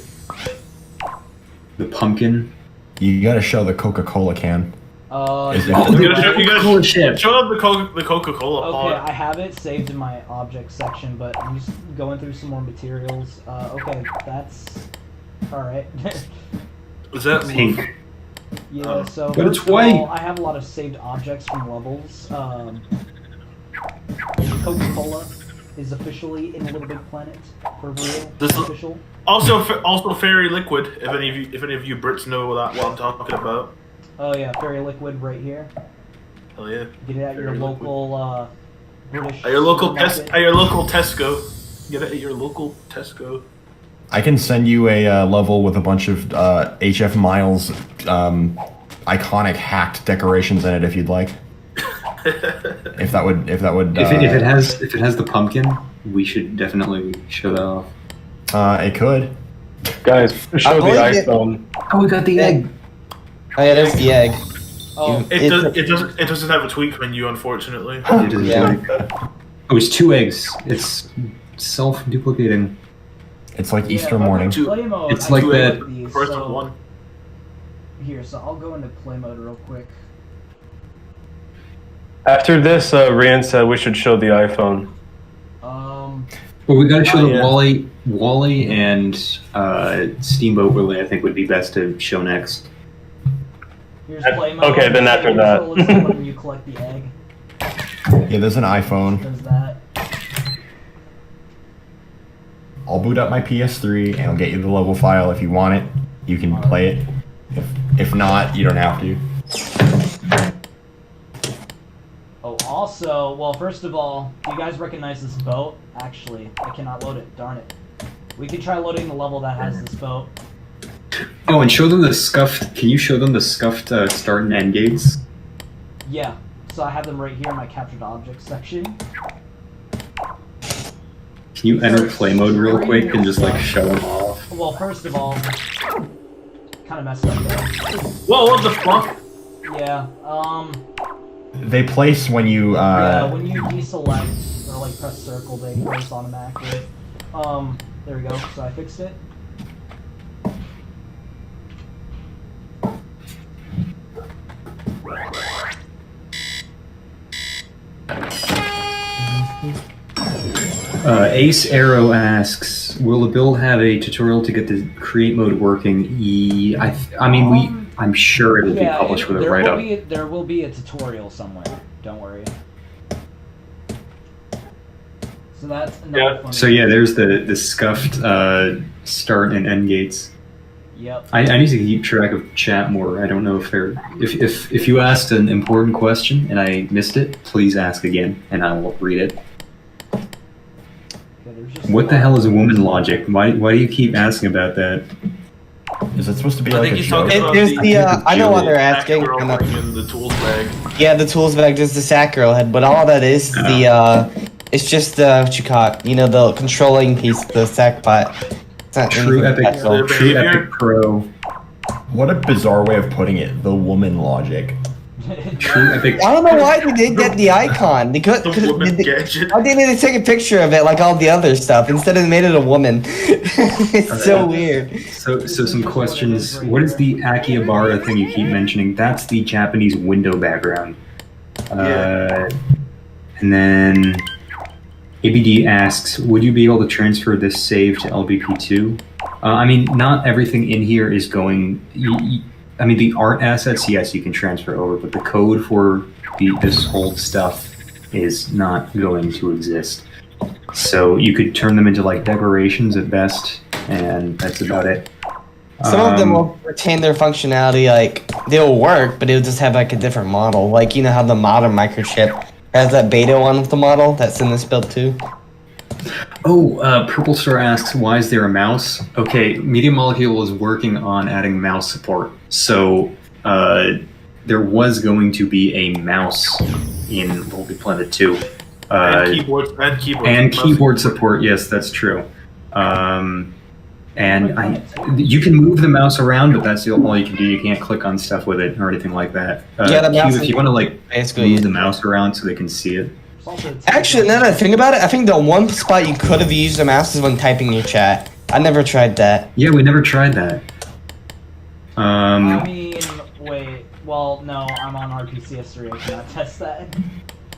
pumpkin? You gotta show the Coca-Cola can. Is it- Oh, You gotta Holy shit. show up the Coca-Cola Okay, pod. I have it saved in my object section, but I'm just going through some more materials. Okay, that's alright. Is that Pink. Yeah, so But it's first of white. all, I have a lot of saved objects from levels. Coca-Cola is officially in Little Big Planet for real. This- Official. Also fairy liquid? If any of you Brits know what I'm talking about. Oh yeah, fairy liquid right here. Hell yeah. Get it at your Fairy local British. At your local supermarket. At your local Tesco. Get it at your local Tesco. I can send you a level with a bunch of HF Miles iconic hacked decorations in it if you'd like. if that would. If it has the pumpkin, we should definitely show that off. It could. Guys, show the believe it. iPhone. Oh, we got the egg. Oh yeah, there's the egg. Oh, It doesn't have a tweak menu, unfortunately. It is Yeah. Oh, it's 2 eggs. It's self-duplicating. It's like yeah, Easter but morning. Play mode, It's I like do that- like these, First so- one. Here, so I'll go into play mode real quick. After this, Rian said we should show the iPhone. Well, we gotta show Oh, the yeah. Wally and Steamboat Relay. I think would be best to show next. Here's play mode. Okay, then after Here's that. what it looks like when you collect the egg. Yeah, there's an iPhone. Does that? I'll boot up my PS3 and I'll get you the level file if you want it. You can play it. If not, you don't have to. Oh, also, well, first of all, do you guys recognize this boat? Actually, I cannot load it. Darn it. We could try loading the level that has this boat. Oh, and show them the scuffed. Can you show them the scuffed start and end gates? Yeah. So I have them right here in my captured objects section. Can you enter play mode real quick and just show them off? Well, first of all, kind of messed up there. Whoa, what the fuck? Yeah. They place when you. Yeah, when you deselect or press circle, they place automatically. There we go. So I fixed it. Ace Arrow asks, "Will the build have a tutorial to get the create mode working?" I'm sure it'll be published with a write-up. There will be a tutorial somewhere. Don't worry. So that's another fun. So yeah, there's the scuffed start and end gates. Yep. I need to keep track of chat more. I don't know if you asked an important question and I missed it, please ask again and I will read it. Okay, there's just What the hell is woman logic? Why do you keep asking about that? Is it supposed to be I like think a he's joke? talking about There's the, I know what they're Back asking. girl and the- bringing the tools bag. Yeah, the tools bag is the sack girl head, but all that is it's just what you call it, the controlling piece of the sack pot. It's not True anything Epic special. True Behavior? Epic Pro What a bizarre way of putting it. The woman logic. True epic. I don't know why they didn't get the icon. They could. The woman gadget. Why didn't they take a picture of it like all the other stuff instead of made it a woman? It's so weird. So some questions. What is the Akihabara thing you keep mentioning? That's the Japanese window background. And then ABD asks, would you be able to transfer this save to LBP2? I mean, not everything in here is going... I mean, the art assets, yes, you can transfer over, but the code for this old stuff is not going to exist. So you could turn them into, like, decorations at best, and that's about it. Some of them will retain their functionality, like, they'll work, but it'll just have, like, a different model. Like, you know how the modern microchip has that beta one of the model that's in this build, too? Oh, Purple Star asks, why is there a mouse? Okay, Media Molecule is working on adding mouse support. So, there was going to be a mouse in Little Big Planet 2. And keyboard Support, yes, that's true. And you can move the mouse around, but that's all you can do. You can't click on stuff with it or anything like that. Yeah, the mouse if you want to like basically move the mouse around so they can see it. Actually, now that I think about it, I think the one spot you could have used the mouse is when typing your chat. I never tried that. Yeah, we never tried that. I mean, wait. Well, no, I'm on RPCS3. I cannot test that.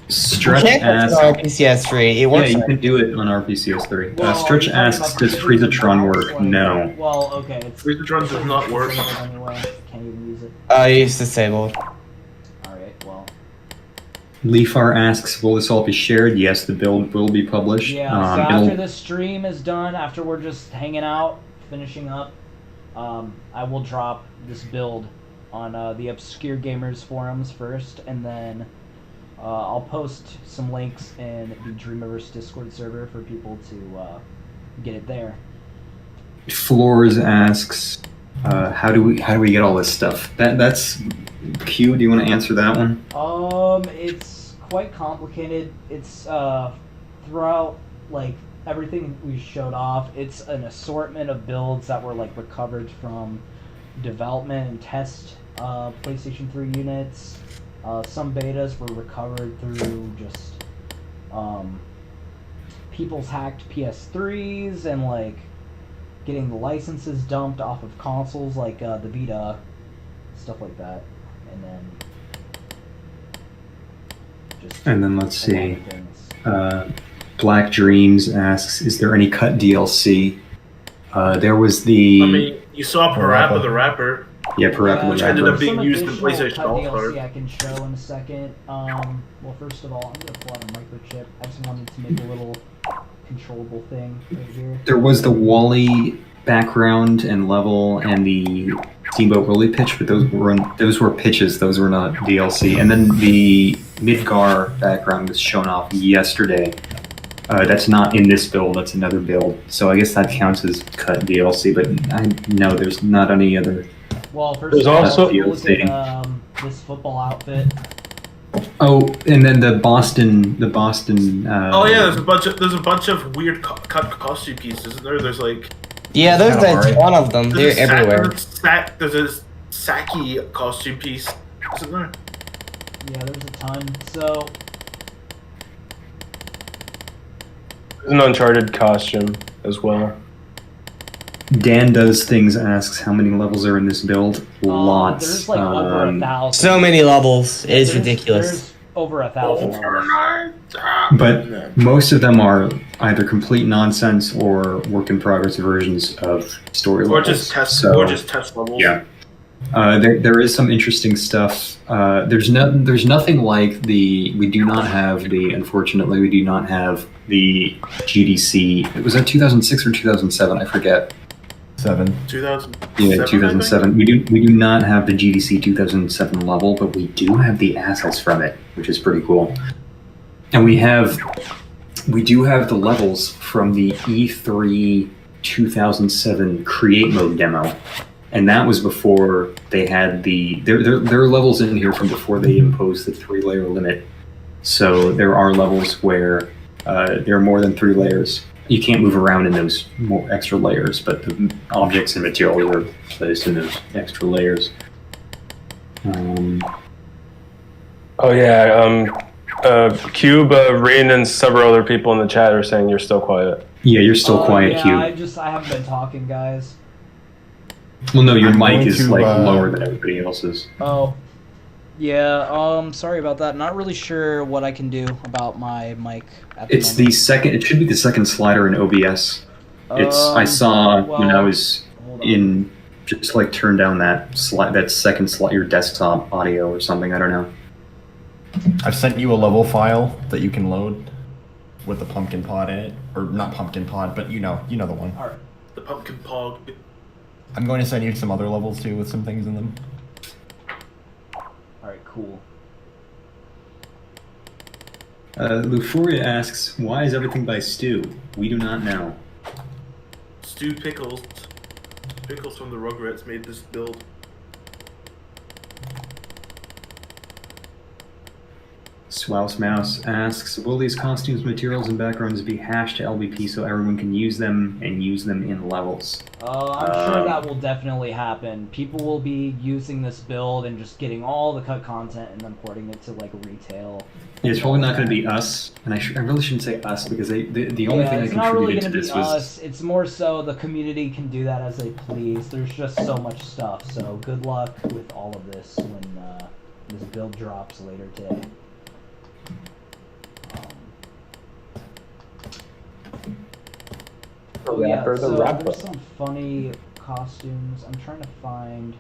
Stretch You can't asks. on RPCS3. It Yeah, works. you can do it on RPCS3. Well, Stretch are you talking asks, about does Freezatron work? like- No. Well, okay. It's Freezatron does not work. Anyway, can't even use it. It's disabled. Alright, well. Leafar asks, will this all be shared? Yes, the build will be published. Yeah, so after it'll- this stream is done, after we're just hanging out, finishing up, I will drop this build on the Obscure Gamers forums first, and then I'll post some links in the Dreamiverse Discord server for people to get it there. Floors asks, how do we get all this stuff? That's Q. Do you want to answer that one? It's quite complicated. It's throughout like everything we showed off. It's an assortment of builds that were like recovered from development and test PlayStation 3 units. Some betas were recovered through just people's hacked PS3s and like getting the licenses dumped off of consoles like the Vita, stuff like that, and then let's a lot see. of things. Black Dreams asks, is there any cut DLC? There was the... I mean, you saw Parappa the Rapper. Yeah, Parappa Which the ended Rapper. up being Some used in additional PlayStation cut All-Stars. DLC I can show in a second. Well, first of all, I'm gonna pull out a microchip. I just wanted to make a little controllable thing right here. There was the Wally background and level and the Steamboat Willie pitch, but those were pitches. Those were not DLC. And then the Midgar background was shown off yesterday. That's not in this build. That's another build. So I guess that counts as cut DLC. But no, there's not any other. Well, first There's of all, also- look at this football outfit. Oh, and then the Boston. Oh yeah, there's a bunch of weird cut costume pieces, isn't there? There's like Yeah, there's Calamari. a ton of them. They're everywhere. There's a Saki costume piece, isn't there? Yeah, there's a ton. So There's an Uncharted costume as well. Dan Does Things asks, how many levels are in this build? Lots. there's like over 1,000. So many levels. It is There's- ridiculous. There's over 1,000 levels. But most of them are either complete nonsense or work in progress versions of story Or levels. just test, So, or just test levels. yeah. There is some interesting stuff. There's nothing like the. Unfortunately, we do not have the GDC. Was that 2006 or 2007? I forget. 7. 2000. Yeah, 2007. We do not have the GDC 2007 level, but we do have the assets from it, which is pretty cool. And we do have the levels from the E3 2007 Create Mode demo. And that was before they had there are levels in here from before they imposed the 3-layer limit. So there are levels where there are more than 3 layers. you can't move around in those more extra layers, but the objects and materials are placed in those extra layers. Oh yeah, Cube, Rain, and several other people in the chat are saying you're still quiet. Yeah, you're still quiet, yeah, Cube. I haven't been talking, guys. Well, no, your I'm mic going is to, like lower than everybody else's. Oh. Yeah, sorry about that. Not really sure what I can do about my mic at the It's moment. the second. It should be the second slider in OBS. I saw when I was in, just like turn down that second slot, your desktop audio or something. I don't know. I've sent you a level file that you can load with the pumpkin pod in it, or not pumpkin pod, but you know the one. Alright. The pumpkin pog. I'm going to send you some other levels too with some things in them. Alright, cool. Luforia asks, "Why is everything by Stu? We do not know." Stu Pickles. Pickles from the Rugrats made this build. Swouse Mouse asks, "Will these costumes, materials, and backgrounds be hashed to LBP so everyone can use them and use them in levels?" I'm sure that will definitely happen. People will be using this build and just getting all the cut content and then porting it to like retail. Yeah, it's probably not going to be us, and I really shouldn't say us because the only thing I it's not really contributed going to to be this was us. It's more so the community can do that as they please. There's just so much stuff. So good luck with all of this when this build drops later today. Oh yeah, so there's some funny costumes. I'm trying to find.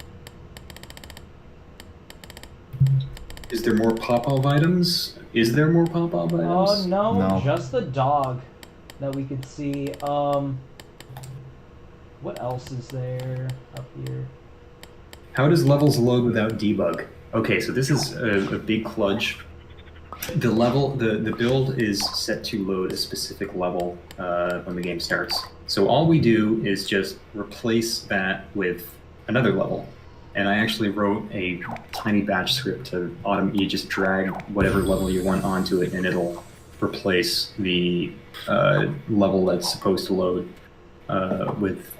Is there more pop-up items? Is there more pop-up items? Oh no, No. just the dog that we could see. What else is there up here? How does levels load without debug? Okay, so this is a big kludge. The level, the build is set to load a specific level when the game starts. So all we do is just replace that with another level. And I actually wrote a tiny batch script to you just drag whatever level you want onto it and it'll replace the level that's supposed to load with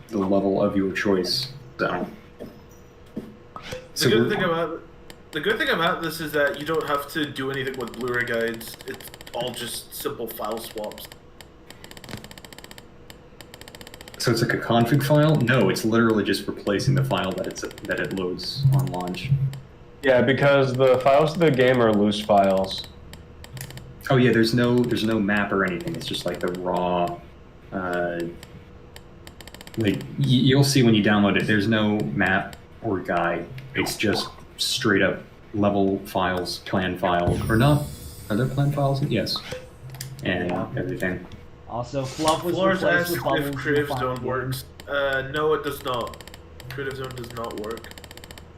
the level of your choice. The good thing about this is that you don't have to do anything with Blu-ray guides. It's all just simple file swaps. So it's like a config file? No, it's literally just replacing the file that it loads on launch. Yeah, because the files of the game are loose files. Oh yeah, there's no map or anything. It's just like the raw. Like you'll see when you download it. There's no map or guide. It's just straight up level files, plan files, or not? Are there plan files? Yes, and everything. Also, Fluff was Flores replaced asks with bubbles. if in the Creative final Zone game. works. No, it does not. Creative Zone does not work.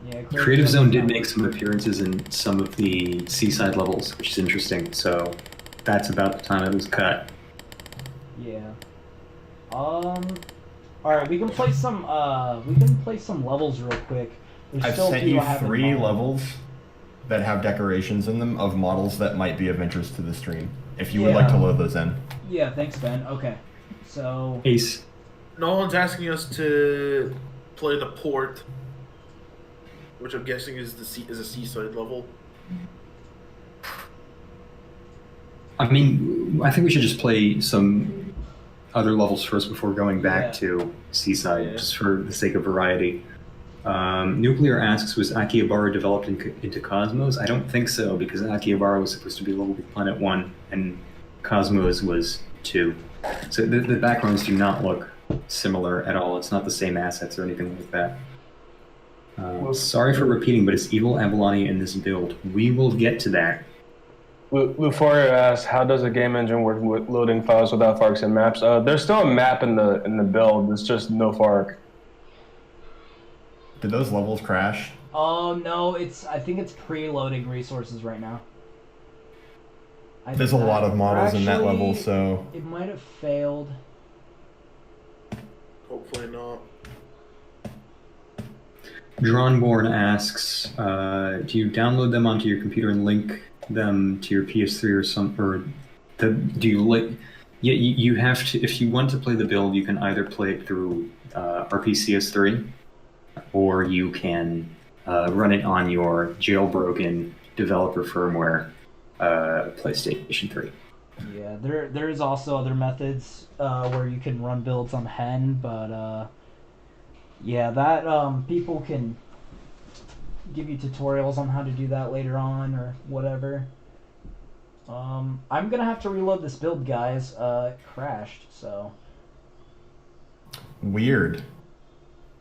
Yeah, Creative Zone did does not make some appearances in some of the seaside levels, which is interesting. So that's about the time it was cut. Yeah. All right, we can play some. Levels real quick. There's I've still a sent few you I haven't 3 modeled. levels that have decorations in them of models that might be of interest to the stream. If you would like to load those in. Yeah, thanks, Ben. Okay, so Ace. No one's asking us to play the port, which I'm guessing is a seaside level. I mean, I think we should just play some other levels first before going back to Seaside, just for the sake of variety. Nuclear asks, was Akihabara developed into Cosmos? I don't think so, because Akihabara was supposed to be Little Big Planet 1, and Cosmos was 2. So the backgrounds do not look similar at all. It's not the same assets or anything like that. Sorry for repeating, but it's Evil Avalani in this build. We will get to that. Luforia asks, how does a game engine work with loading files without FARCs and maps? There's still a map in the build. It's just no FARC. Did those levels crash? Oh no, I think it's preloading resources right now. There's a lot of models in that level, so it might have failed. Hopefully not. Drawnborn asks, do you download them onto your computer and link them to your PS3 or Yeah, you have to. If you want to play the build, you can either play it through RPCS3, or you can run it on your jailbroken developer firmware PlayStation 3. Yeah, there is also other methods where you can run builds on Hen, but yeah, that people can give you tutorials on how to do that later on or whatever. I'm gonna have to reload this build, guys. It crashed, so. Weird.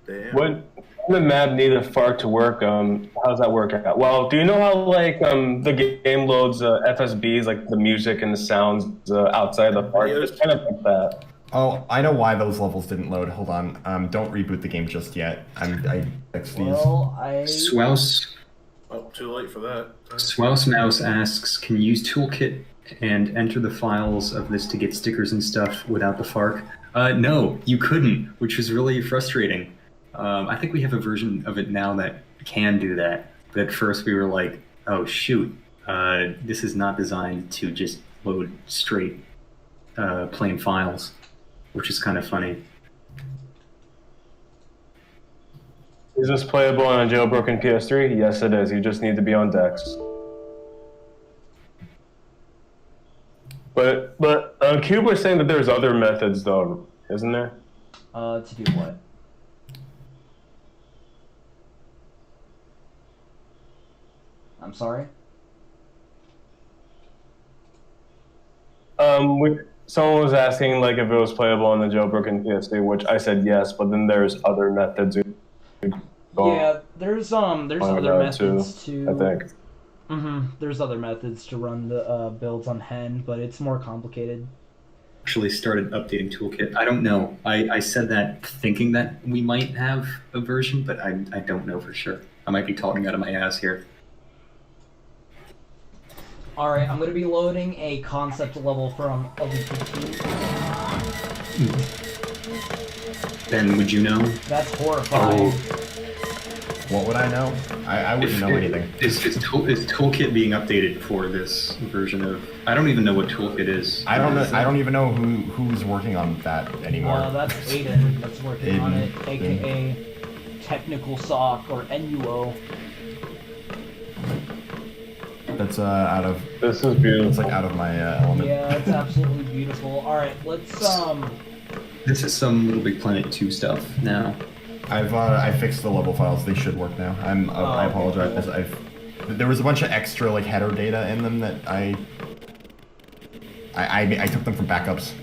Damn. When the map need a FARC to work, how does that work out? Well, do you know how like the game loads FSBs, like the music and the sounds outside the FARC? It's kind of like that. Oh, I know why those levels didn't load. Hold on. Don't reboot the game just yet. I fixed these. Well, Swouse Oh, too late for that. Swouse Mouse asks, can you use Toolkit and enter the files of this to get stickers and stuff without the FARC? No, you couldn't, which was really frustrating. I think we have a version of it now that can do that, but at first we were like, oh shoot, this is not designed to just load straight plain files, which is kind of funny. Is this playable on a jailbroken PS3? Yes, it is. You just need to be on Dex. But Cube was saying that there's other methods, though, isn't there? to do what? I'm sorry? Someone was asking like if it was playable on the jailbroken PS3, which I said yes, but then there's other methods. Yeah, there's other methods too, I think. There's other methods to run the builds on Hen, but it's more complicated. Actually started updating Toolkit. I don't know. I said that thinking that we might have a version, but I don't know for sure. I might be talking out of my ass here. Alright, I'm going to be loading a concept level from Elite 15. Ben, would you know? That's horrifying. What would I know? I wouldn't know anything. Is Toolkit being updated for this version of... I don't even know what Toolkit is. I don't know. I don't even know who's working on that anymore. That's Aiden that's working on it, aka Technical Sock or NUO. That's out of. This is beautiful. It's like out of my element. Yeah, it's absolutely beautiful. All right, let's This is some Little Big Planet 2 stuff now. I fixed the level files. They should work now. I apologize. Cool. There was a bunch of extra like header data in them that I took them from backups.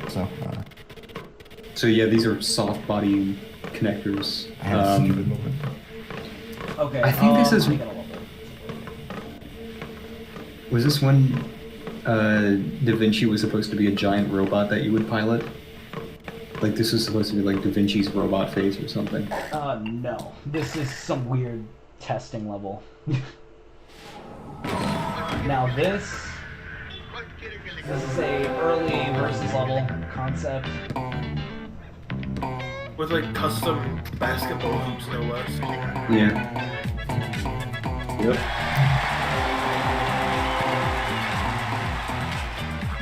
So yeah, these are soft body connectors. I have a stupid movement. Okay. I think this is. we got a level. Was this when Da Vinci was supposed to be a giant robot that you would pilot? Like this was supposed to be like Da Vinci's robot face or something. No. This is some weird testing level. Now this is a early versus level concept. With like custom basketball hoops, no less. Yeah. Yep.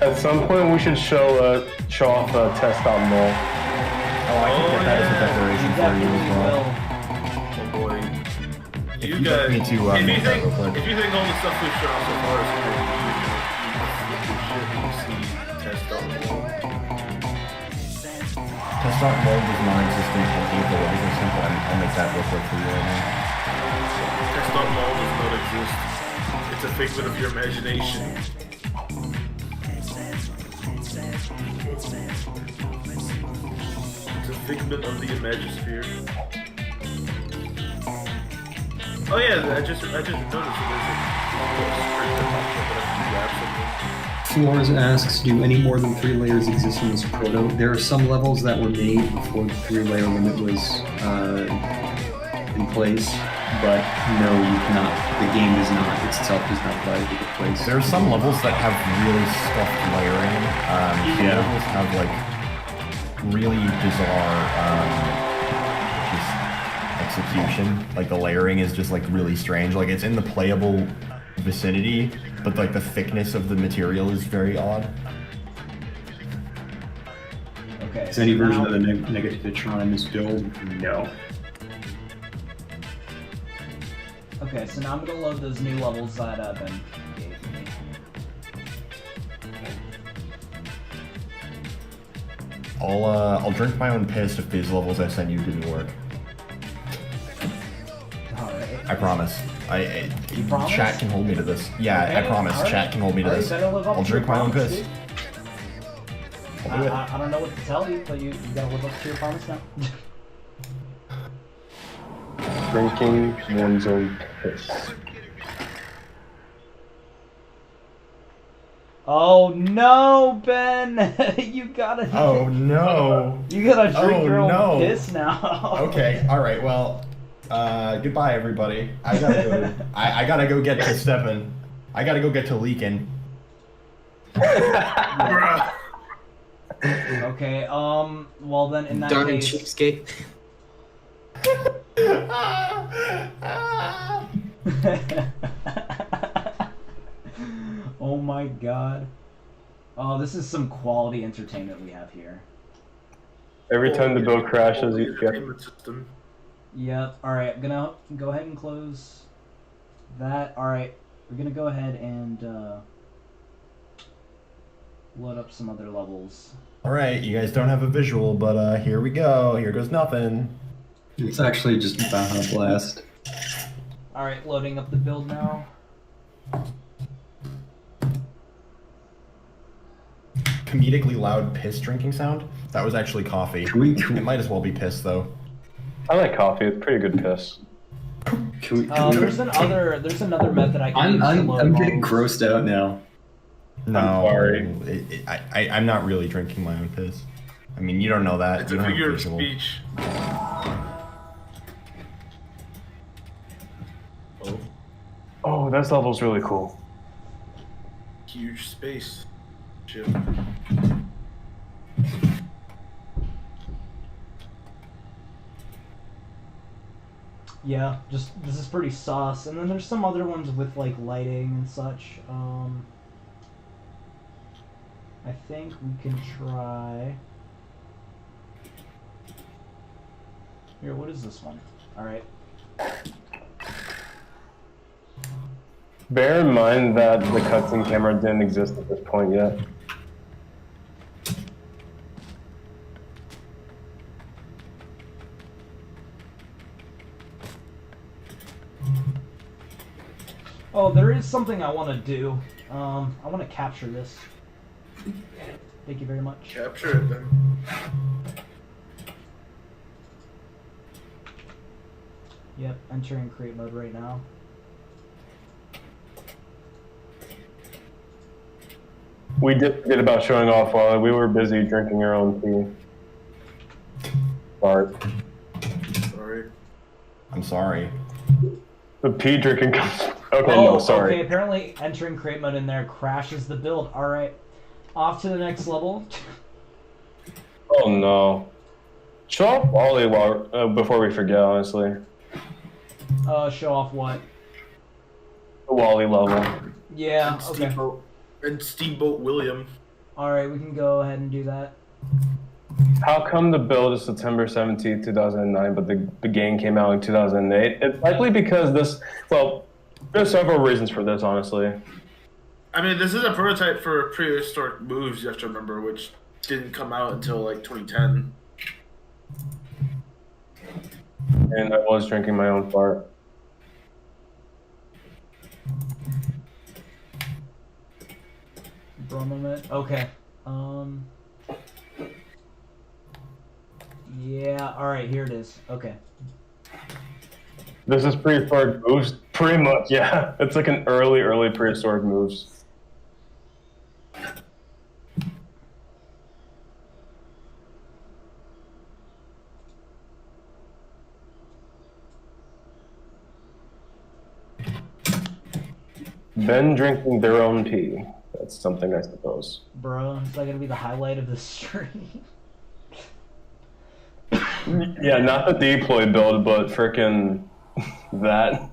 At some point, we should show off test.mol. Oh, I can get that as a declaration for you as well. Oh boy. If You you'd like guys, me to, if make that real quick. you think all the stuff we've shown so far is great, you should see test.mol. Test.mol is non-existent on April. I think it's simple. I'll make that real quick for you right now. Test.mol does not exist. It's a figment of your imagination. It's a figment of the Imagisphere. Oh yeah, I just noticed that there's a Flores asks, do any more than 3 layers exist in this proto? There are some levels that were made before the 3-layer limit was in place, but no, you cannot. The game does not itself does not allow you to get place. There are some levels that have really stuffed layering. Some levels have like really bizarre just execution. Like the layering is just like really strange. Like it's in the playable vicinity, but like the thickness of the material is very odd. Okay. Is any so version now- of the Negativitron in this build? No. Okay, so now I'm gonna load those new levels that Ben gave me. I'll drink my own piss if these levels I sent you didn't work. Alright. I promise. You promise? Chat can hold me to this. Yeah, Okay, I promise. alright. Chat can hold me to Alright, this. better live up I'll to your drink my own promise, piss. dude. I'll do it. I don't know what to tell you, but you gotta live up to your promise now. Drinking one's own piss. Oh no, Ben! You gotta. Oh no. You gotta drink Oh, your own no. piss now. Okay, alright, well, goodbye everybody. I gotta go. I gotta go get to stepping. I gotta go get to leaking. Bruh. Okay, well then in that Darn case. cheapskate. Oh my god. Oh, this is some quality entertainment we have here. Every time the build crashes, you get. Entertainment system. Yep, alright, I'm gonna go ahead and close that. Alright, we're gonna go ahead and load up some other levels. Alright, you guys don't have a visual, but here we go. Here goes nothing. It's actually just Baja Blast. Alright, loading up the build now. Comedically loud piss drinking sound? That was actually coffee. Can we, It might as well be piss though. I like coffee. It's pretty good piss. There's another method I can use to I'm load getting models. grossed out now. No, sorry. I'm not really drinking my own piss. I mean, you don't know that. It's You a don't have figure of visual. speech. Oh, this level's really cool. Huge space. Shit. Yeah, just this is pretty sauce. And then there's some other ones with like lighting and such. I think we can try. Here, what is this one? All right. Bear in mind that the cutscene camera didn't exist at this point yet. Oh, there is something I want to do. I want to capture this. Thank you very much. Capture it then. Yep, entering create mode right now. We did forget about showing off while we were busy drinking our own tea. Bart. Sorry. I'm sorry. The pee drinking comes. Okay, Oh, no, sorry. okay. Apparently, entering create mode in there crashes the build. All right, off to the next level. Oh no. Show off Wally while before we forget. Honestly, Show off what? the Wally level. Yeah. And Okay. Steamboat. And Steamboat William. All right, we can go ahead and do that. How come the build is September 17th, 2009, but the game came out in 2008? It's likely because this. Well, there's several reasons for this, honestly. I mean, this is a prototype for prehistoric moves, you have to remember, which didn't come out until like 2010. And I was drinking my own fart. Bro moment. Okay. Yeah. All right. Here it is. Okay. This is prehistoric moves, pretty much. Yeah, it's like an early prehistoric moves. Ben drinking their own tea. That's something, I suppose. Bro, is that gonna be the highlight of the stream? Yeah, not the deploy build, but frickin' that.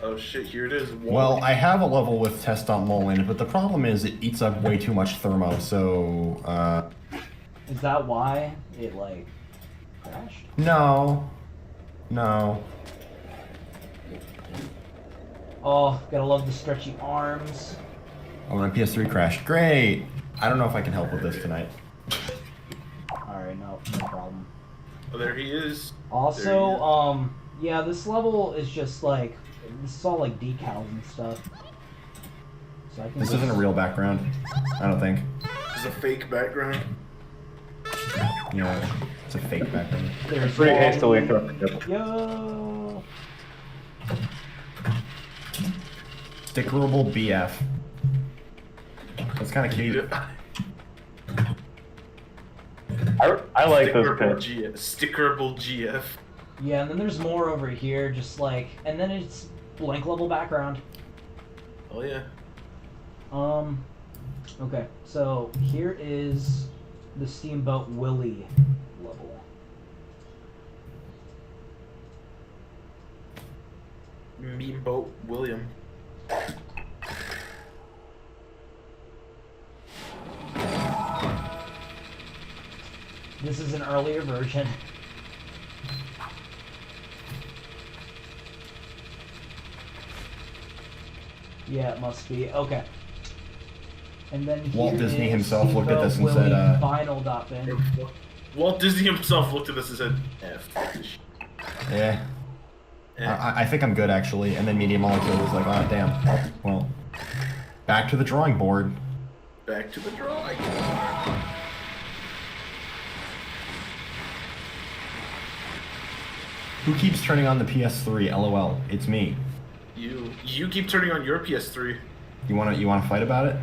Oh shit, here it is. Well, I have a level with test.mol in it, but the problem is it eats up way too much thermo, so, Is that why it, like, crashed? No. No. Oh, gotta love the stretchy arms. Oh, my PS3 crashed. Great! I don't know if I can help with this tonight. Alright, no problem. Oh, there he is. Also, yeah, this level is just like, this is all like decals and stuff. So I can This just- isn't a real background. I don't think. This is a fake background. Yeah, it's a fake background. There's Pretty Wally. hastily corrected. Yo! Stickerable BF. That's kind of cute. I like this Stickerable pitch. Stickerable GF. Yeah, and then there's more over here, just like, and then it's blank level background. Oh yeah. Okay, so here is the Steamboat Willie level. Meanboat William. This is an earlier version. Yeah, it must be. Okay. And then Walt here Disney is himself looked at this and Steamboat said, Willie vinyl.bin. Walt Disney himself looked at this and said, F. Yeah. Eh. I think I'm good, actually. And then Media Molecule was like, oh, damn. Well, back to the drawing board. Back to the drawing. Who keeps turning on the PS3? LOL. It's me. You keep turning on your PS3. You wanna fight about it?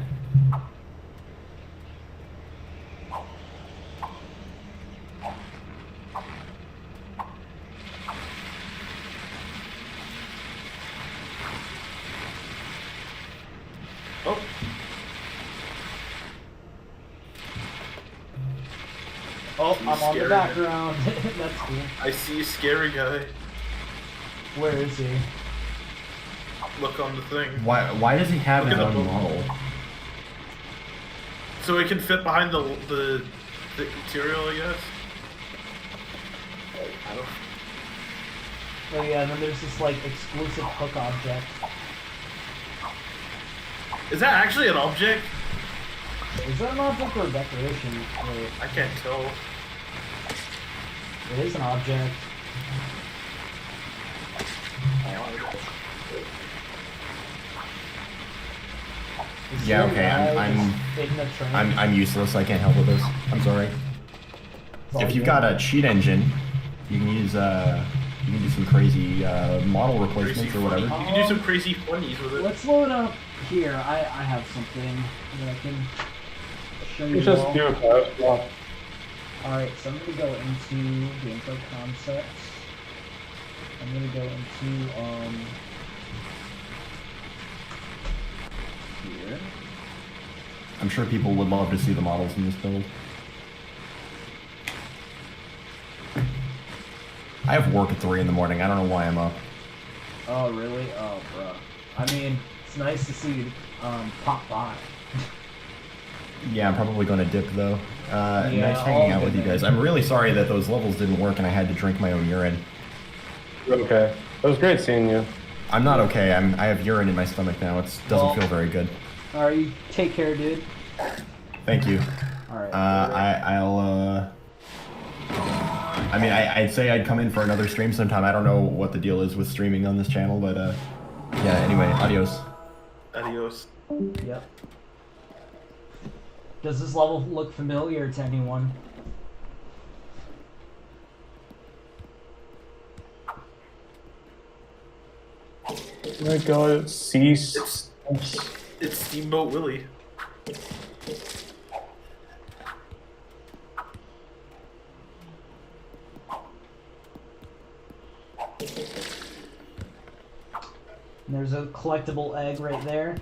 Oh. Oh, I'm on the Scary. background. That's cool. I see a scary guy. Where is he? Look on the thing. Why does he have Look his at own the- model? So it can fit behind the material, I guess. I don't. Oh yeah, and then there's this like exclusive hook object. Is that actually an object? Is that an object or a decoration? Wait, I can't tell. it is an object. Is Yeah, there a okay, guy I'm just in the train? I'm useless. I can't help with this. I'm sorry. It's all If you've good. got a cheat engine, you can use you can do some crazy model Crazy replacements or funny. whatever. You can do some crazy funnies with it. Let's load up here. I have something that I can show you You just all. do it. Yeah. Alright, so I'm gonna go into gameplay concepts. I'm gonna go into here. I'm sure people would love to see the models in this build. I have work at 3 in the morning. I don't know why I'm up. Oh really? Oh bruh. I mean, it's nice to see you pop by. Yeah, I'm probably going to dip though. Yeah, Nice hanging all out with you good. guys. I'm really sorry that those levels didn't work and I had to drink my own urine. You're okay. It was great seeing you. I'm not okay. I have urine in my stomach now. It doesn't Well- feel very good. Alright, you take care, dude. Thank you. Alright. I mean, I'd say I'd come in for another stream sometime. I don't know what the deal is with streaming on this channel, but yeah. Anyway, adios. Adios. Yep. Does this level look familiar to anyone? Oh my god, cease. It's Steamboat Willie. And there's a collectible egg right there.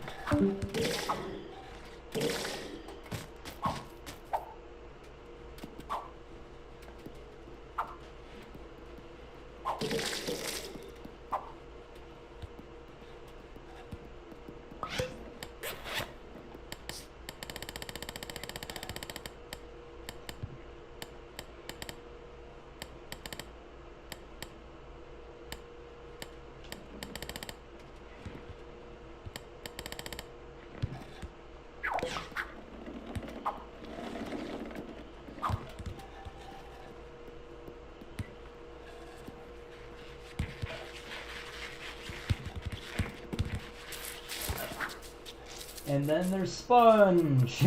And then there's Sponge.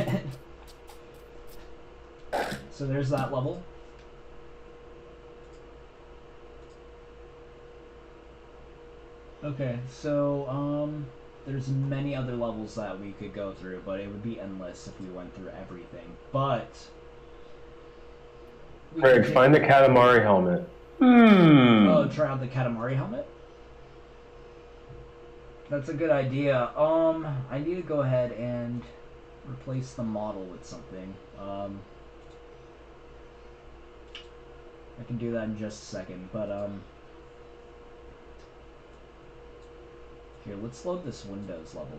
So there's that level. Okay, so there's many other levels that we could go through, but it would be endless if we went through everything. But Craig, find the Katamari helmet. Oh, try out the Katamari helmet? That's a good idea. I need to go ahead and replace the model with something. I can do that in just a second, but here, let's load this Windows level.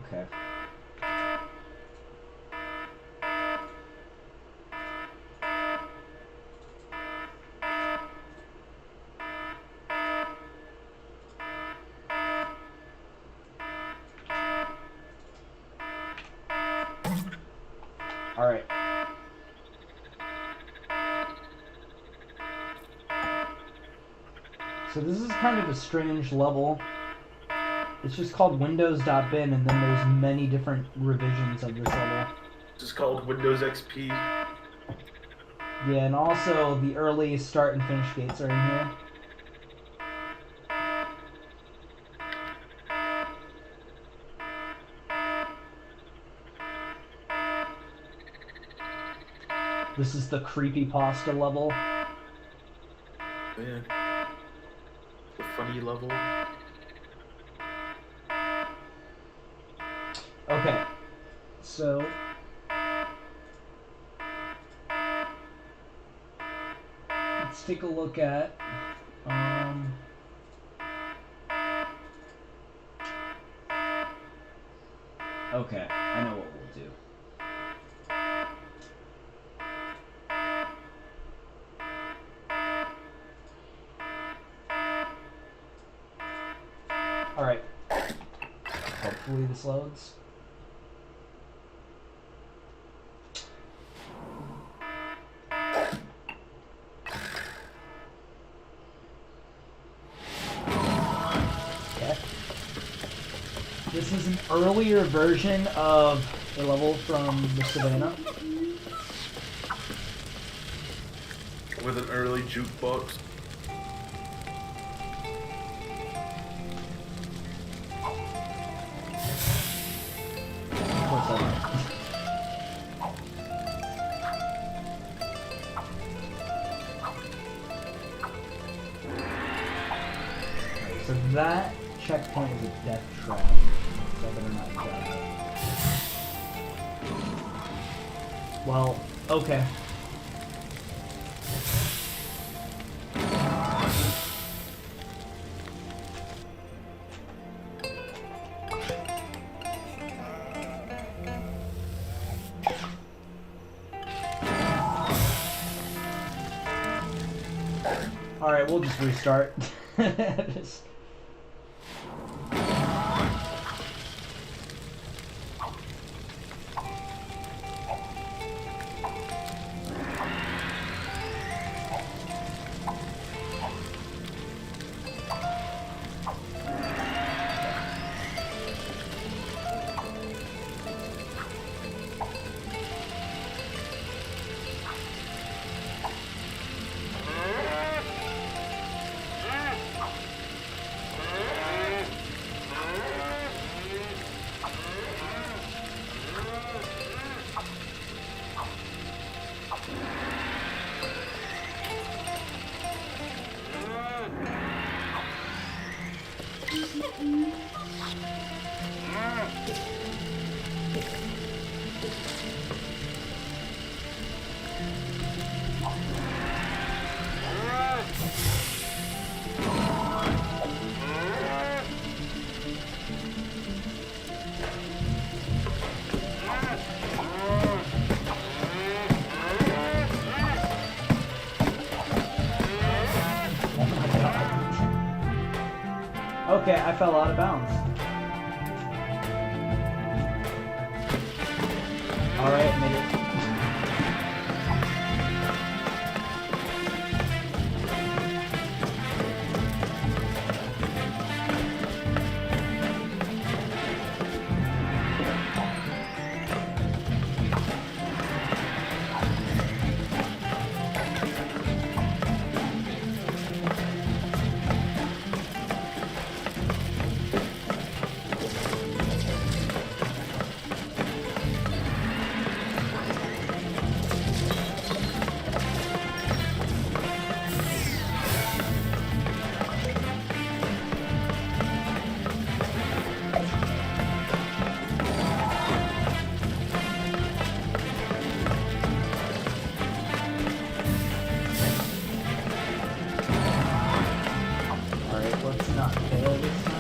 Okay. All right. So this is kind of a strange level. It's just called Windows.bin, and then there's many different revisions of this level. This is called Windows XP. Yeah, and also the early start and finish gates are in here. This is the creepypasta level. Yeah. The funny level. Okay, so let's take a look at okay, I know what we'll do. All right. Hopefully this loads. This is an earlier version of a level from the Savannah. With an early jukebox. Of course I know. Alright, so that checkpoint is a death trap. So I better not die. Well, okay. Alright, we'll just restart. Just... Okay, I fell out of bounds. Alright, made it. Alright, let's not fail this time.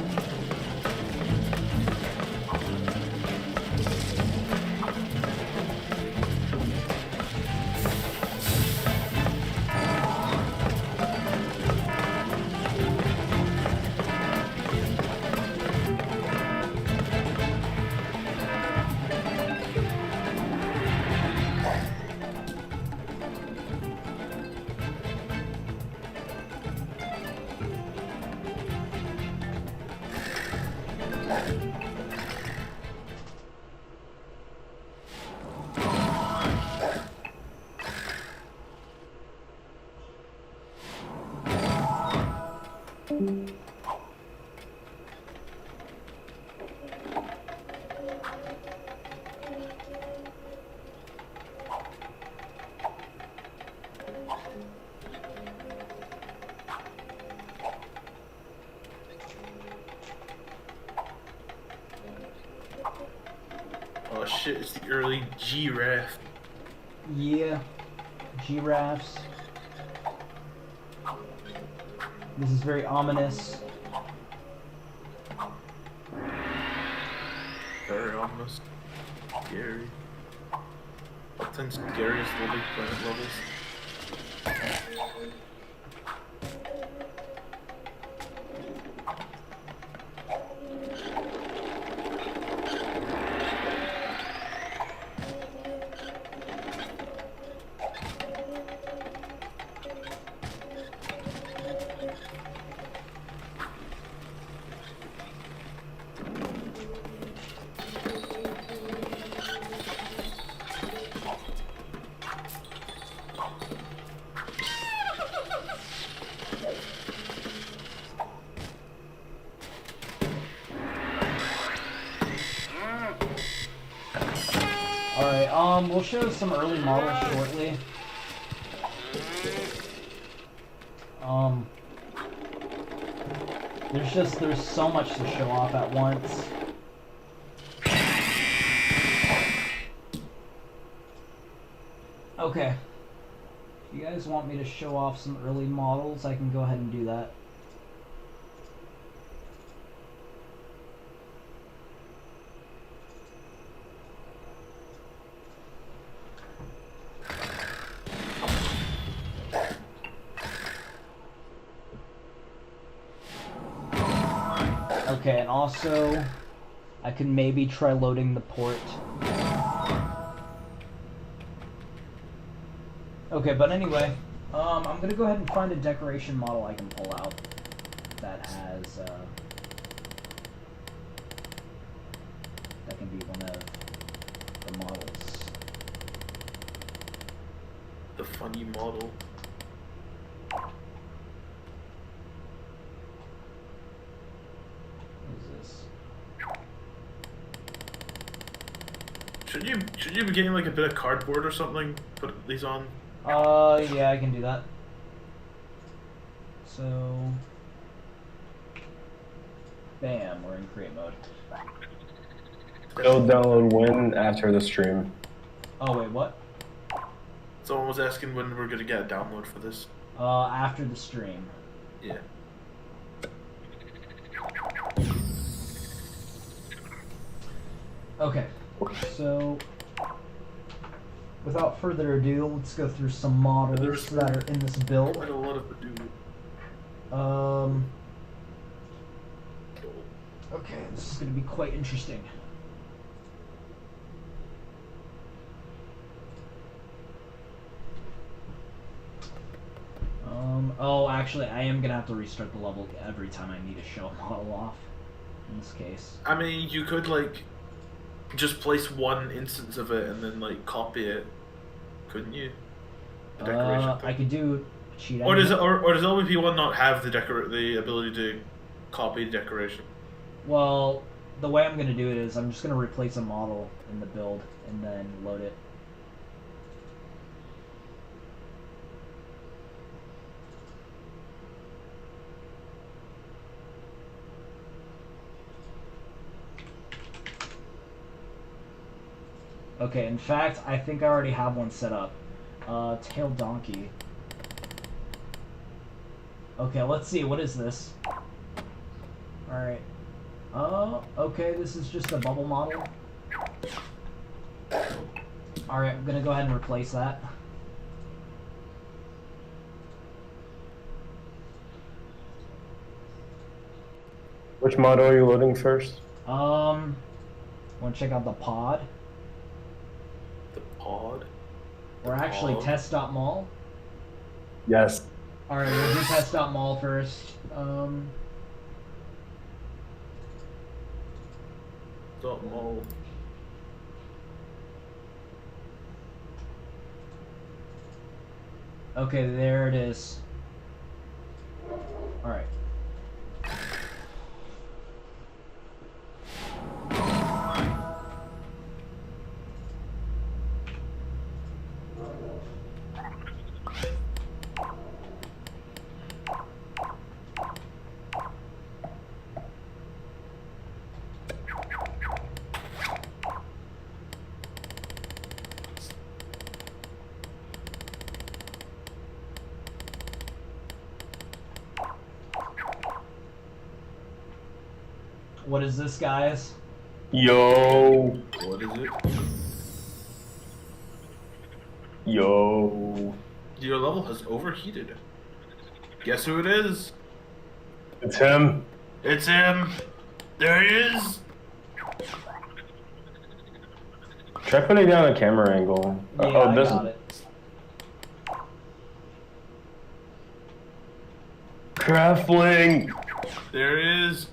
Oh shit, it's the early giraffe. Yeah, giraffes. This is very ominous. Very ominous. Scary. Top 10 scariest Little Planet levels. Alright, we'll show some early models shortly. There's so much to show off at once. Okay. If you guys want me to show off some early models, I can go ahead and do that. Okay, and also, I could maybe try loading the port. Okay, but anyway, I'm gonna go ahead and find a decoration model I can pull out that has, that can be one of the models. The funny model. What is this? Should you be getting like a bit of cardboard or something? Put these on. Yeah, I can do that. So, bam, we're in create mode. It'll download when after the stream. Oh wait, what? Someone was asking when we're gonna get a download for this. After the stream. Yeah. Okay, so without further ado, let's go through some models that are in this build. Quite a lot of do. Okay, this is going to be quite interesting. Oh, actually, I am gonna have to restart the level every time I need to show a model off. In this case. I mean, you could like just place one instance of it and then like copy it, couldn't you? The decoration thing. I could do cheat. Or does LVP1 not have the ability to copy decoration? Well, the way I'm gonna do it is I'm just gonna replace a model in the build and then load it. Okay, in fact, I think I already have one set up. Tail donkey. Okay, let's see, what is this? Alright. Okay, this is just a bubble model. Alright, I'm gonna go ahead and replace that. Which model are you loading first? Wanna check out the pod? The pod? Or actually, pod? test.mol? Yes. Alright, we'll do test.mol first. .mol. Okay, there it is. Alright. What is this, guys? Yo. What is it? Yo. Your level has overheated. Guess who it is? It's him. It's him. There he is. Try putting down a camera angle. Yeah, Oh, I this got is it. Craftling. There he is.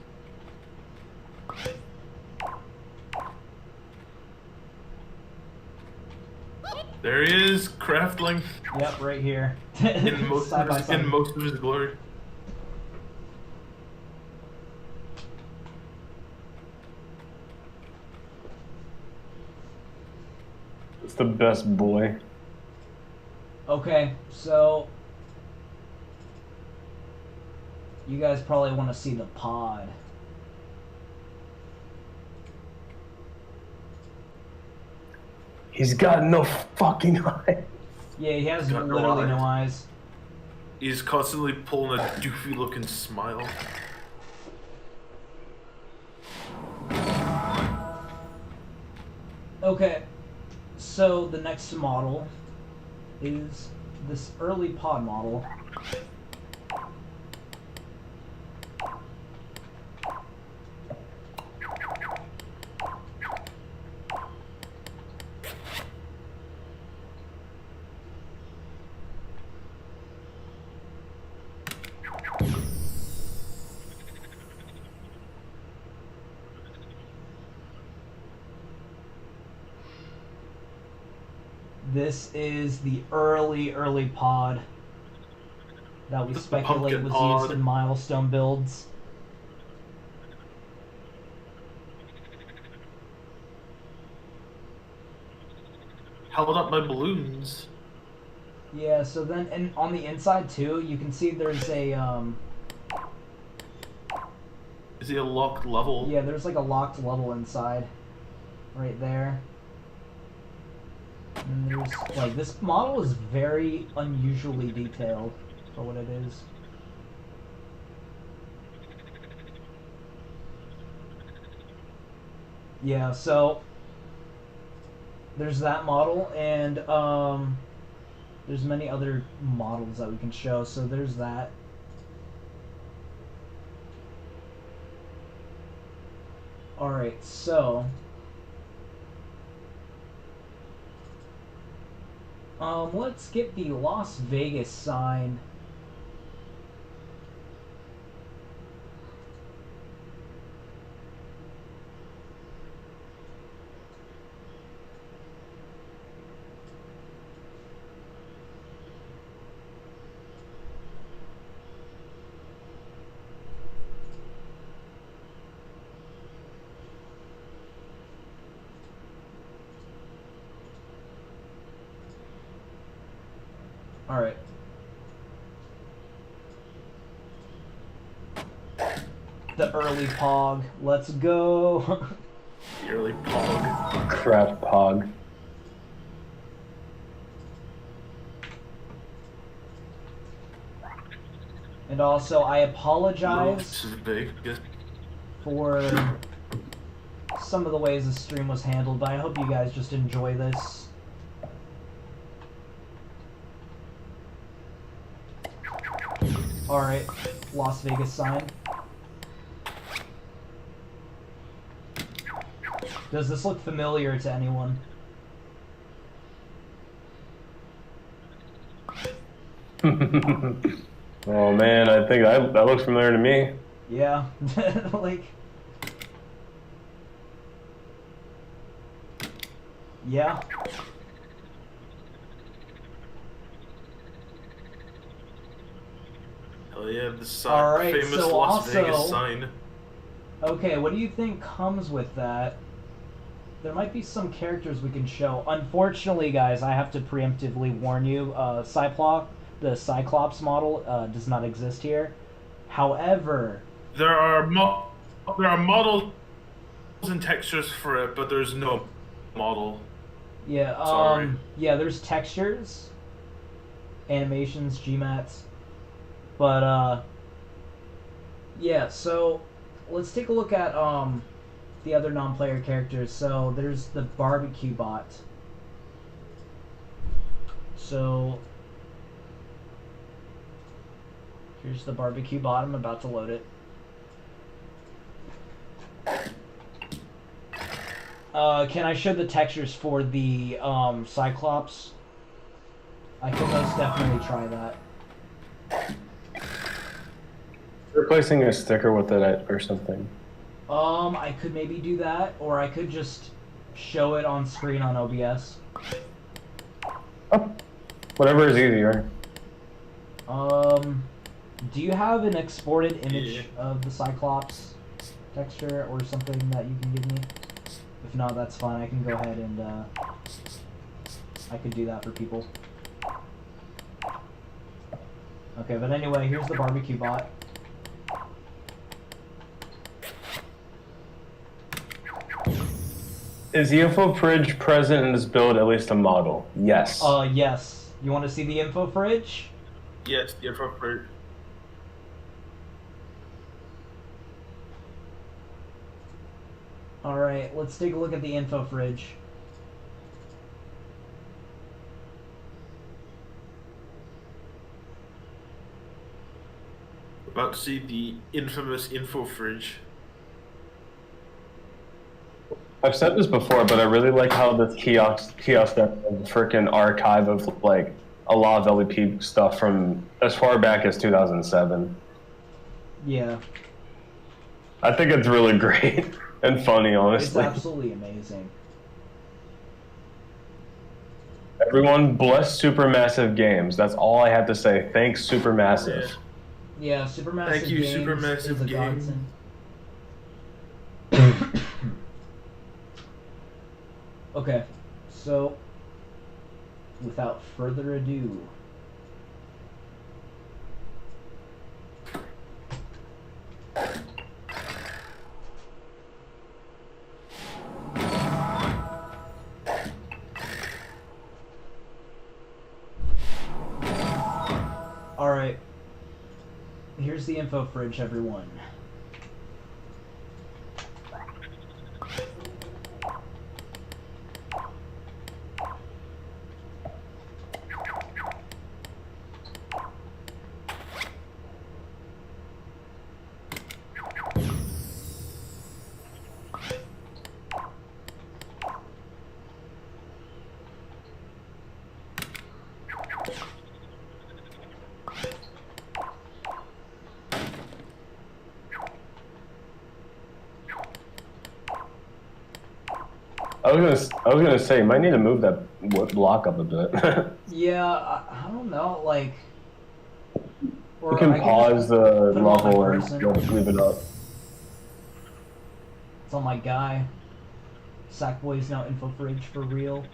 There he is, Craftling. Yep, right here. In most, Side by side. in most of his glory. It's the best boy. Okay, so you guys probably want to see the pod. He's got no fucking eye. Yeah, he has Got no literally no eyes. eyes. He's constantly pulling a doofy looking smile. Okay, so the next model is this early pod model. This is the early pod that we The speculate pumpkin was pod. used in milestone builds. Held up by balloons. Yeah, so then and on the inside too, you can see there's a Is he a locked level? yeah, there's like a locked level inside. Right there. And there's like this model is very unusually detailed for what it is. Yeah, so there's that model, and there's many other models that we can show. So there's that. Alright, so let's get the Las Vegas sign Alright. The early Pog. Let's go. The early Pog. Crap, Pog. And also, I apologize This is big. Yes. for some of the ways the stream was handled, but I hope you guys just enjoy this. Alright, Las Vegas sign. Does this look familiar to anyone? Oh man, I think that looks familiar to me. Yeah, like... Yeah. Hell yeah, the Alright, famous so Las also- Vegas sign. Okay, what do you think comes with that? There might be some characters we can show. Unfortunately, guys, I have to preemptively warn you, the Cyclops model does not exist here. However, There are models and textures for it, but there's no model. yeah, Sorry. yeah, there's textures, animations, GMATs, but yeah. So let's take a look at the other non-player characters. So there's the barbecue bot. So here's the barbecue bot. I'm about to load it. Can I show the textures for the Cyclops? I can most definitely try that. Replacing a sticker with it or something. I could maybe do that, or I could just show it on screen on OBS. Oh, whatever is easier. Do you have an exported image Yeah. of the Cyclops texture or something that you can give me? If not, that's fine. I can go ahead and I could do that for people. Okay, but anyway, here's the barbecue bot. Is the info fridge present in this build, at least a model? Yes. Yes. You want to see the info fridge? Yes, the appropriate. Alright, let's take a look at the info fridge. About to see the infamous info fridge. I've said this before, but I really like how this kiosk has a freaking archive of like a lot of LEP stuff from as far back as 2007. Yeah, I think it's really great and funny, it's honestly. absolutely amazing. Everyone bless Supermassive Games. That's all I have to say. Thanks, Supermassive. Yeah, Supermassive Thank you, Games Supermassive is a Game. godsend. Okay, so without further ado, alright, here's the info fridge, everyone. I was gonna say, you might need to move that block up a bit. Yeah, I don't know, like... Or You can I pause just the put it on my level and person. just leave it up. It's on my guy. Sackboy's now info fridge for real.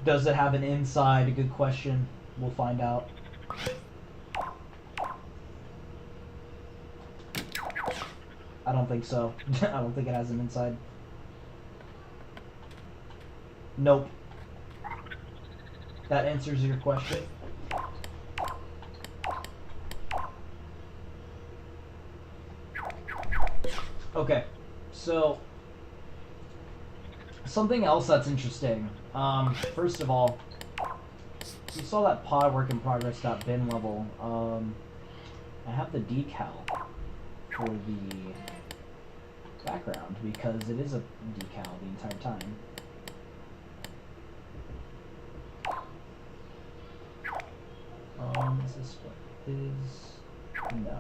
Does it have an inside? A good question. We'll find out. I don't think so. I don't think it has an inside. Nope. That answers your question. Okay, so something else that's interesting. First of all, you saw that pod work in progress.bin level. I have the decal for the background because it is a decal the entire time. Is this what is? No.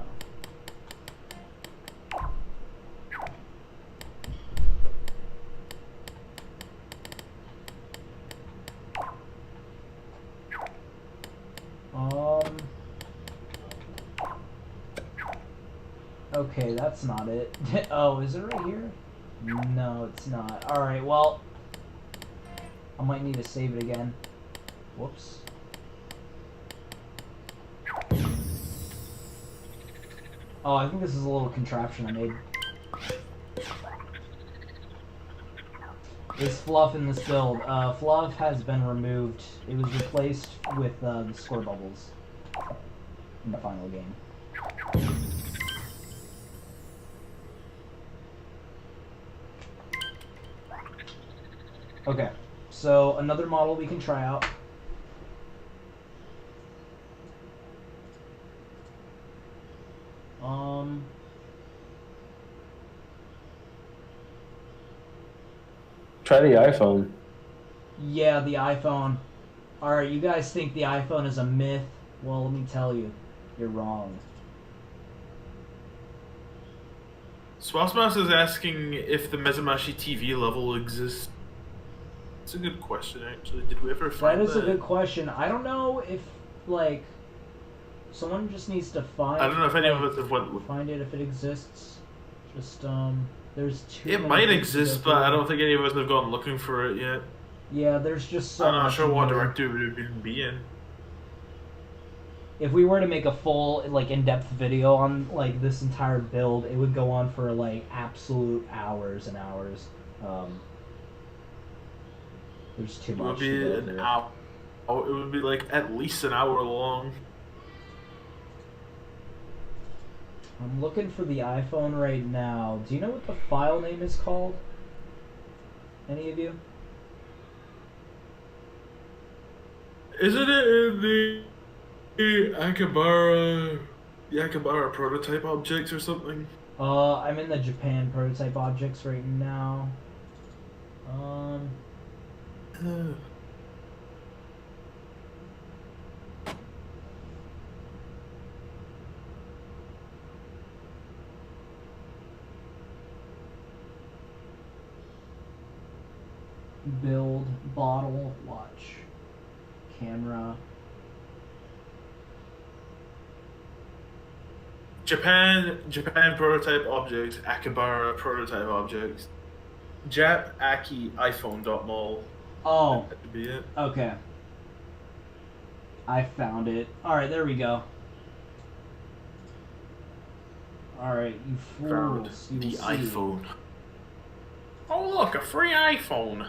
Okay, that's not it. Oh, is it right here? No, it's not. Alright, well, I might need to save it again. Whoops. Oh, I think this is a little contraption I made. This fluff in this build. Fluff has been removed. It was replaced with the score bubbles in the final game. Okay, so another model we can try out. Try the iPhone. Yeah, the iPhone. Alright, you guys think the iPhone is a myth? Well, let me tell you, you're wrong. Swasmas is asking if the Mezamashi TV level exists. It's a good question, actually. Did we ever find that? That is a good question. I don't know if, like, someone just needs to find. I don't know if any of us have went. Find it if it exists. Just there's too. It might exist, but I don't think any of us have gone looking for it yet. Yeah, there's just so. I'm not much sure what here. directory it would even be in. If we were to make a full, like, in-depth video on, like, this entire build, it would go on for, like, absolute hours and hours. There's too It much. would be an hour. Oh, it would be like at least an hour long. I'm looking for the iPhone right now. Do you know what the file name is called? Any of you? Isn't it in the Akabara prototype objects or something? I'm in the Japan prototype objects right now. Build, bottle, watch, camera. Japan prototype objects, Akabara prototype objects, Jap Aki iPhone.mol. Oh, That could be it. okay. I found it. Alright, there we go. Alright, you Found fools. You the will see. iPhone. Oh look, a free iPhone.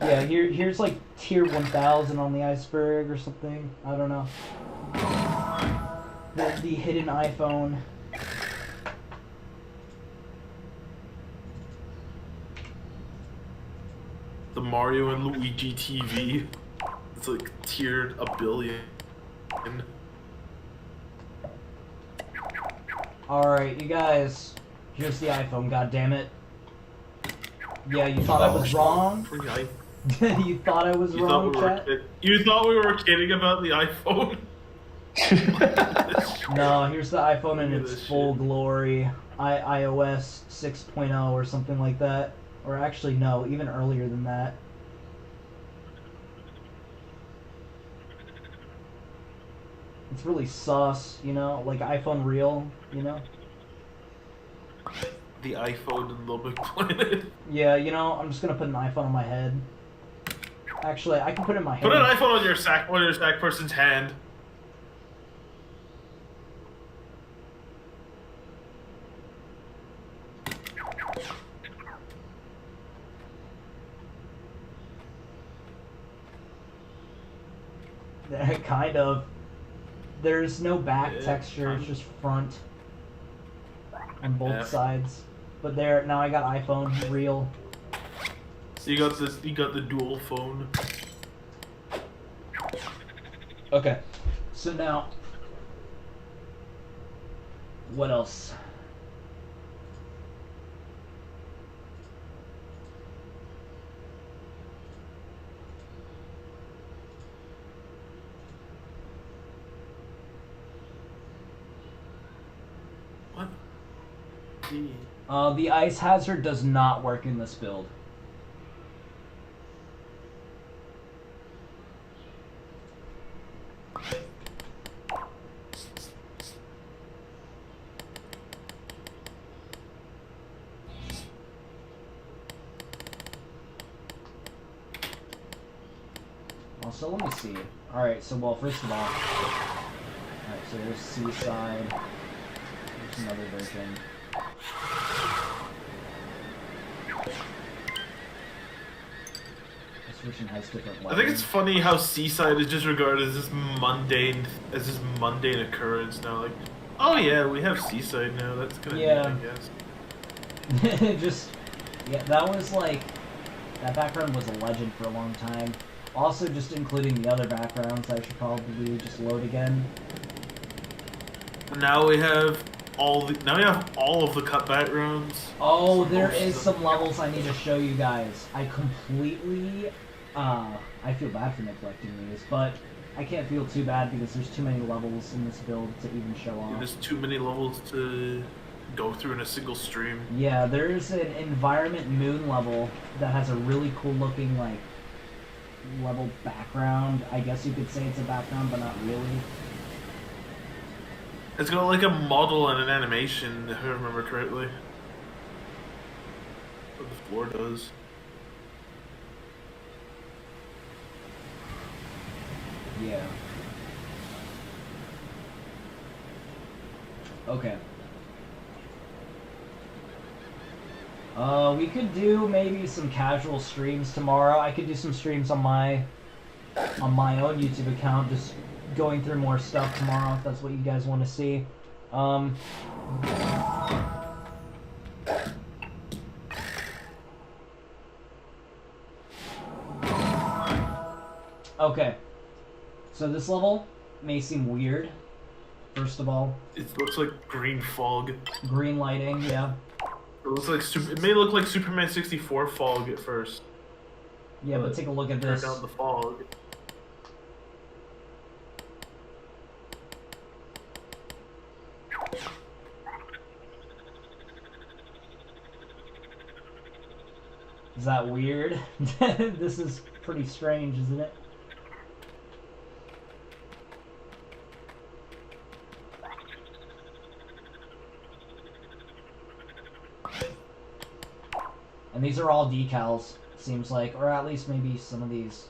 Yeah, here's like tier 1000 on the iceberg or something. I don't know. The hidden iPhone. The Mario and Luigi TV. It's like tiered a billion. Alright, you guys. Here's the iPhone, goddammit. Yeah, you thought I was wrong? Free iPhone. You thought I was wrong, chat? You thought we were kidding about the iPhone? No, here's the iPhone in Look at its this full shit. glory. iOS 6.0 or something like that. Or actually, no, even earlier than that. It's really sus, you know? Like iPhone Real, you know? The iPhone and Little Big Planet. Yeah, you know, I'm just gonna put an iPhone on my head. Actually, I can put it in my head. Put an iPhone on your sack person's hand. Kind of. There's no back Yeah, texture, it's just front on both Yeah. sides. But there, now I got iPhone real. So you got this. You got the dual phone. Okay, so now, what else? What? The ice hazard does not work in this build. Also, let me see. Alright, so, well, first of all... Alright, so there's Seaside. There's another version. This version has different I think it's funny how Seaside is just regarded as this mundane occurrence now. Like, oh yeah, we have Seaside now. That's kind of Yeah. neat, I guess. Just... Yeah, that was like... That background was a legend for a long time. Also, just including the other backgrounds, I should probably just load again. Now we have all of the cut backgrounds. Oh, there is some levels I need to show you guys. I completely... I feel bad for neglecting these, but I can't feel too bad because there's too many levels in this build to even show off. There's too many levels to go through in a single stream. Yeah, there's an environment moon level that has a really cool looking, like, level background. I guess you could say it's a background, but not really. It's got like a model and an animation, if I remember correctly. What the floor does. Yeah. Okay. We could do maybe some casual streams tomorrow. I could do some streams on my own YouTube account, just going through more stuff tomorrow if that's what you guys want to see. Okay. So this level may seem weird. First of all, It looks like green fog. green lighting, yeah. It looks like it may look like Superman 64 fog at first. Yeah, but take a look at Turn this. down the fog. Is that weird? This is pretty strange, isn't it? And these are all decals, seems like, or at least maybe some of these.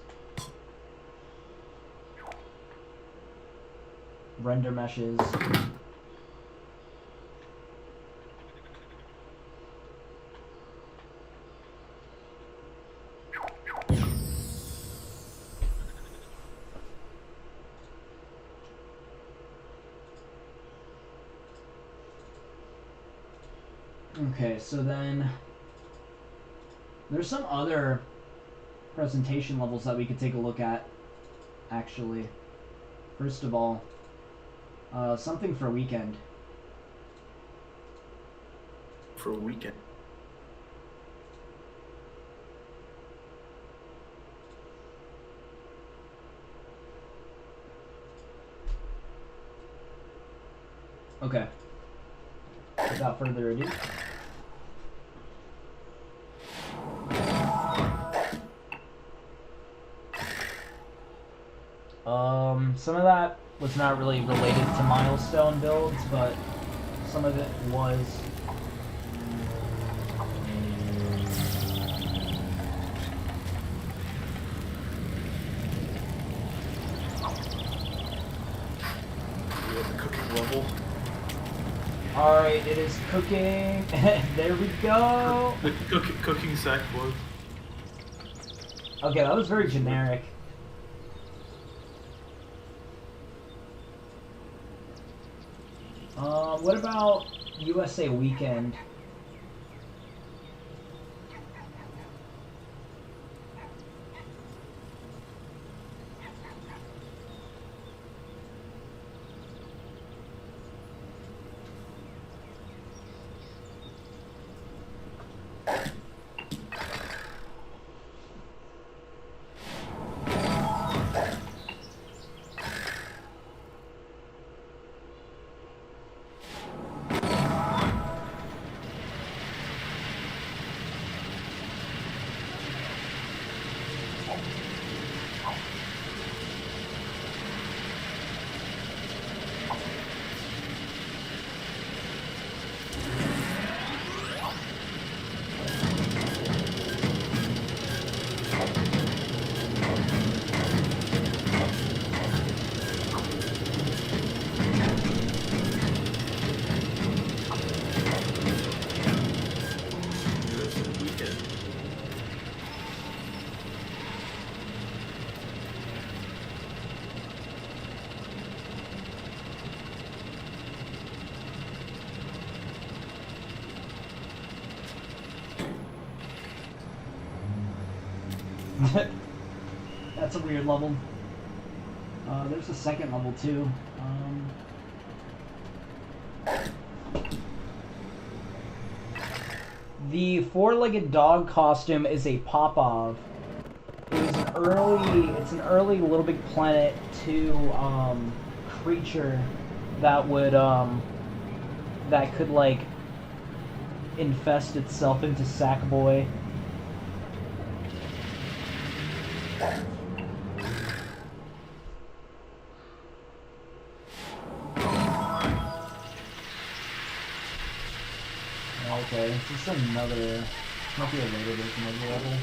Render meshes. Okay, so then there's some other presentation levels that we could take a look at, actually. First of all, something for weekend. For a weekend. Okay. Without further ado. Some of that was not really related to milestone builds, but some of it was. Alright, it is cooking. There we go. The cooking sackboard. Okay, that was very generic. What about USA Weekend? That's a weird level. There's a second level too. The four-legged dog costume is a Popov. It's an early Little Big Planet 2 creature that would that could like infest itself into Sackboy. Okay, this is another, might be a later version of the level.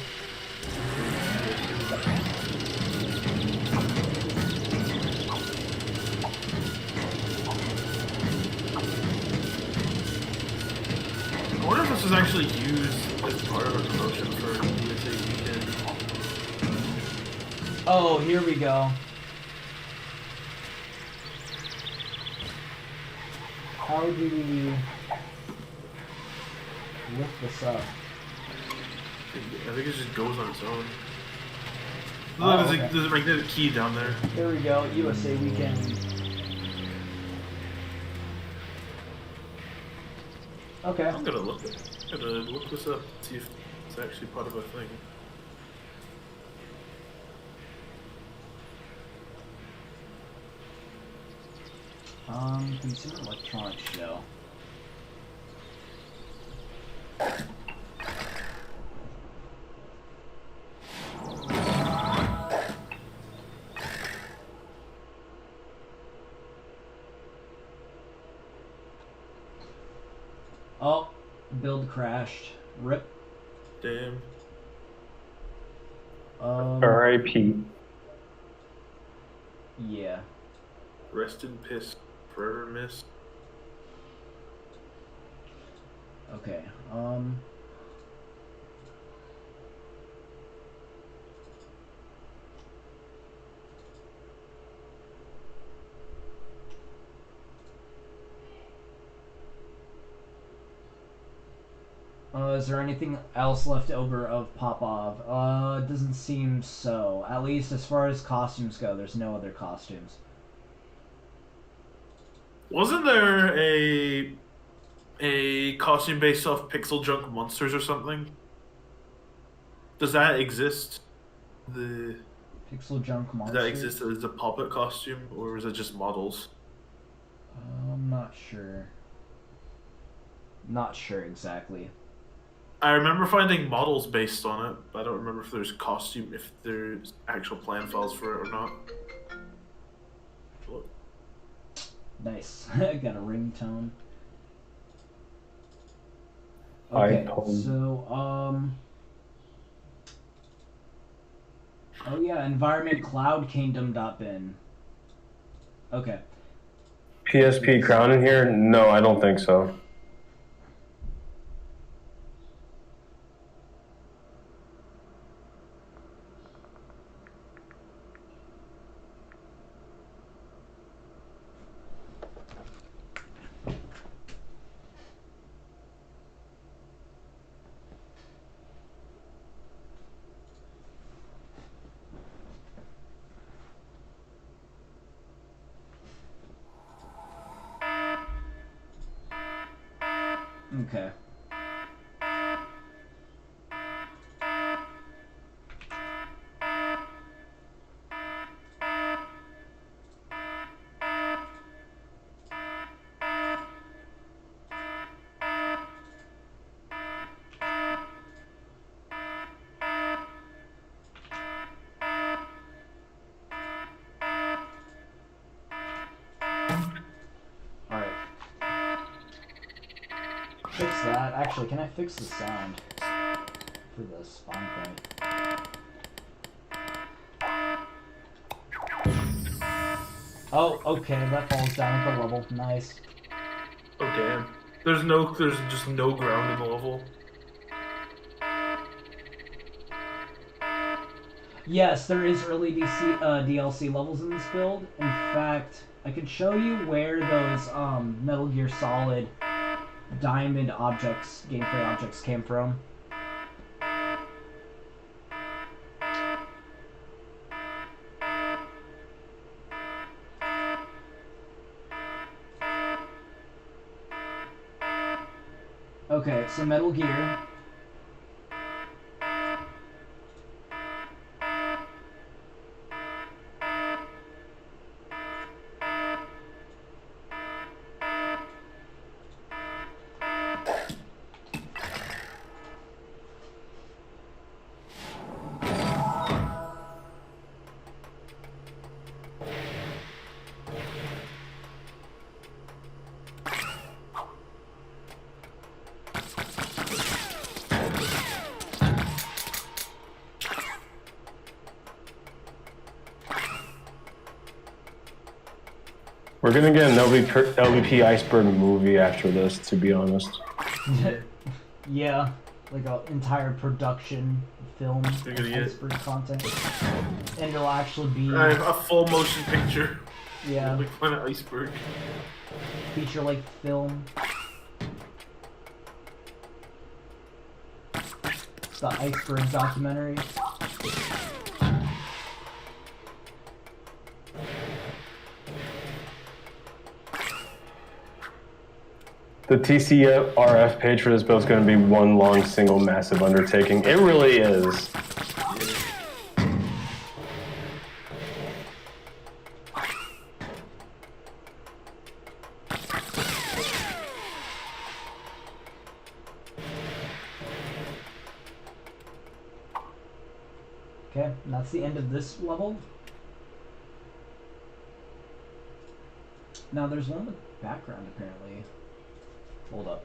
I wonder if this was actually used as part of a promotion for USA Weekend. Oh, here we go. How do we lift this up? I think it just goes on its own. Oh, There's, okay. there's a magnetic key down there. There we go, USA Weekend. Okay. I'm gonna look this up, see if it's actually part of a thing. Consumer Electronics Show. Oh, build crashed. Rip. Damn. R.I.P. Yeah. Rest in piss. Forever miss. Okay. Is there anything else left over of Popov? It doesn't seem so. At least as far as costumes go, there's no other costumes. Wasn't there a costume based off Pixel Junk Monsters or something? Does that exist? Pixel Junk Does Monsters? that exist as a puppet costume, or is it just models? I'm not sure. Not sure exactly. I remember finding models based on it, but I don't remember if there's actual plan files for it or not. Look. Nice. I got a ringtone. Okay, so, oh yeah, environment cloud kingdom.bin. Okay. PSP crown in here? No, I don't think so. Okay. Alright. Fix that. Actually, can I fix the sound for the spawn point? Oh, okay, that falls down at the level. Nice. Oh damn. There's just no ground in the level. Yes, there is early DLC levels in this build. In fact, I could show you where those Metal Gear Solid diamond objects, gameplay objects, came from. Okay, so Metal Gear. We're gonna get an LVP Iceberg movie after this, to be honest. Yeah, like an entire production film of You're gonna get Iceberg content. And it'll actually be A full motion picture. yeah, Like Planet Iceberg. feature length film. The Iceberg documentary. The TCRF page for this build is going to be one long, single, massive undertaking. It really is. Okay, and that's the end of this level. Now there's one in the background apparently. Hold up.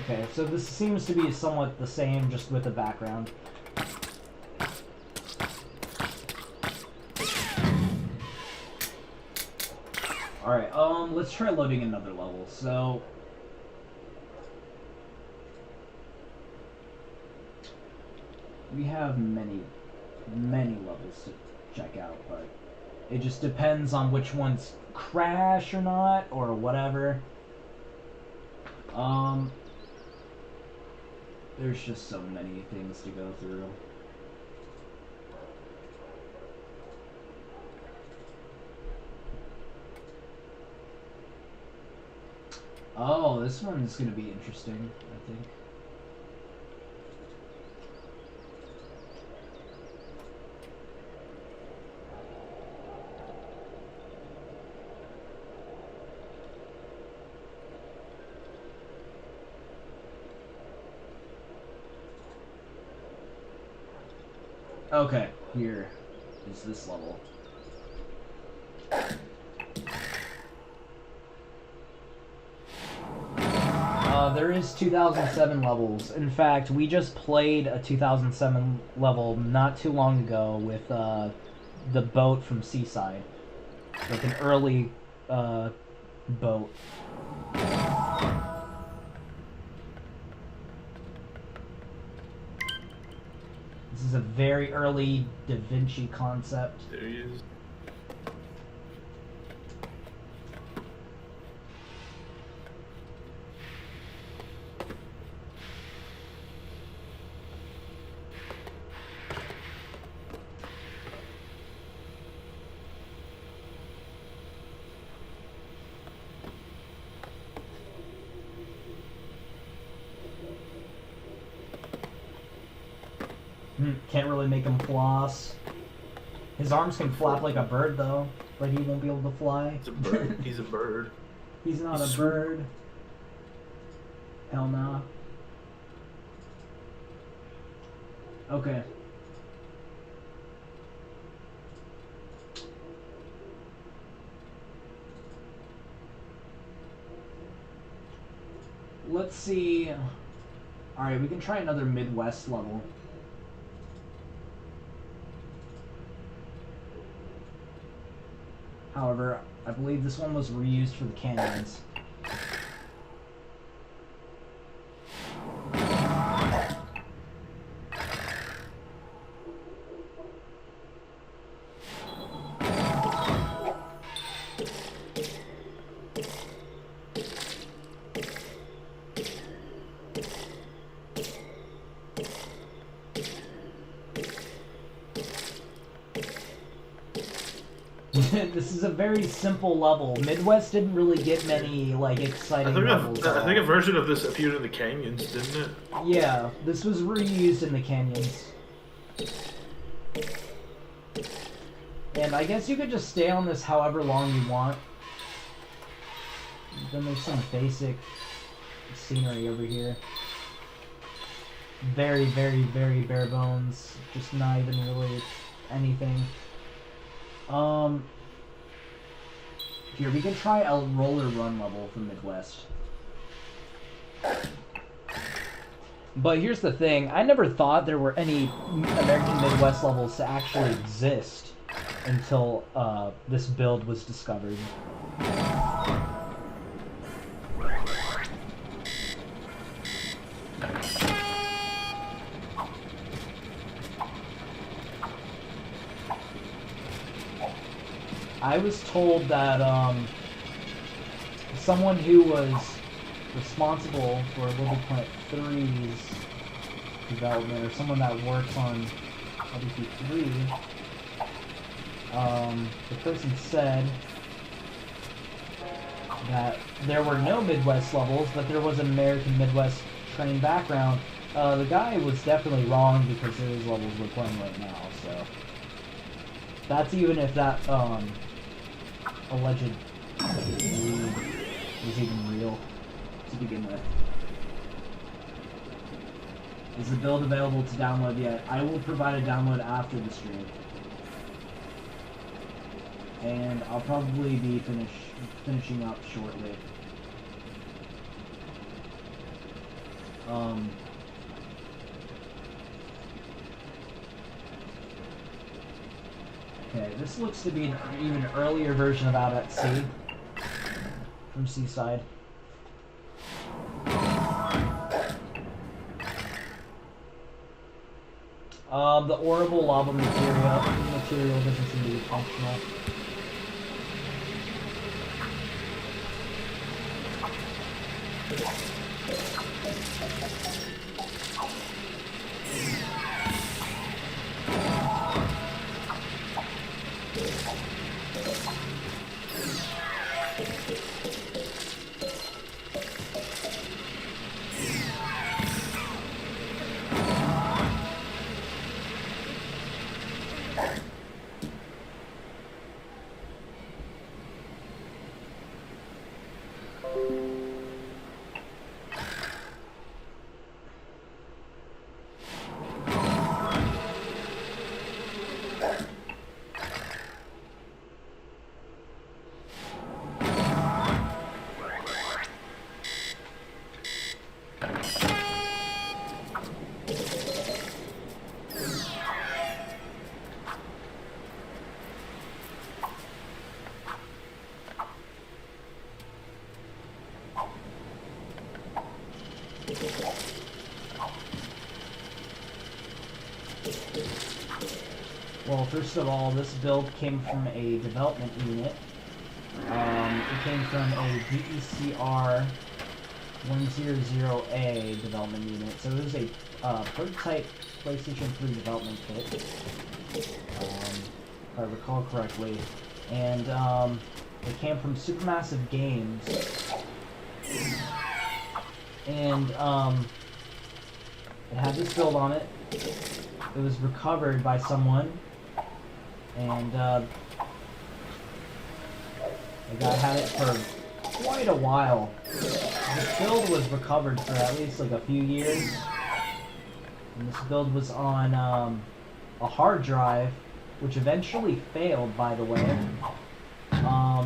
Okay, so this seems to be somewhat the same, just with the background. Alright, let's try loading another level. So we have many levels to check out, but it just depends on which ones crash or not, or whatever. There's just so many things to go through. Oh, this one's gonna be interesting, I think. Okay, here is this level. There is 2007 levels. In fact, we just played a 2007 level not too long ago with the boat from Seaside. Like an early boat. This is a very early Da Vinci concept. There he is. Can't really make him floss. His arms can flap like a bird, though, but he won't be able to fly. He's a bird. He's a bird. He's not He's a bird. Hell no. Okay. Let's see. Alright, we can try another Midwest level. However, I believe this one was reused for the canyons. This is a very simple level. Midwest didn't really get many like exciting levels. I think a version of this appeared in the canyons, didn't it? Yeah, this was reused in the canyons. And I guess you could just stay on this however long you want. Then there's some basic scenery over here. Very, very, very bare bones. Just not even really anything. Here, we can try a roller run level from Midwest. But here's the thing, I never thought there were any American Midwest levels to actually exist until this build was discovered. I was told that someone who was responsible for Little Planet 3's development, or someone that works on LBP 3, the person said that there were no Midwest levels, but there was an American Midwest train background. The guy was definitely wrong because there is levels we're playing right now, so that's even if that alleged was even real to begin with. Is the build available to download yet? I will provide a download after the stream. And I'll probably be finishing up shortly. Okay, this looks to be an even earlier version of Out at Sea from Seaside. The orbital lava material doesn't seem to be functional. Well, first of all, this build came from a development unit. It came from a DECR 100A development unit. So it was a prototype PlayStation 3 development kit, if I recall correctly. And it came from Supermassive Games. And it had this build on it. It was recovered by someone. And the guy had it for quite a while. This build was recovered for at least like a few years. And this build was on a hard drive, which eventually failed, by the way.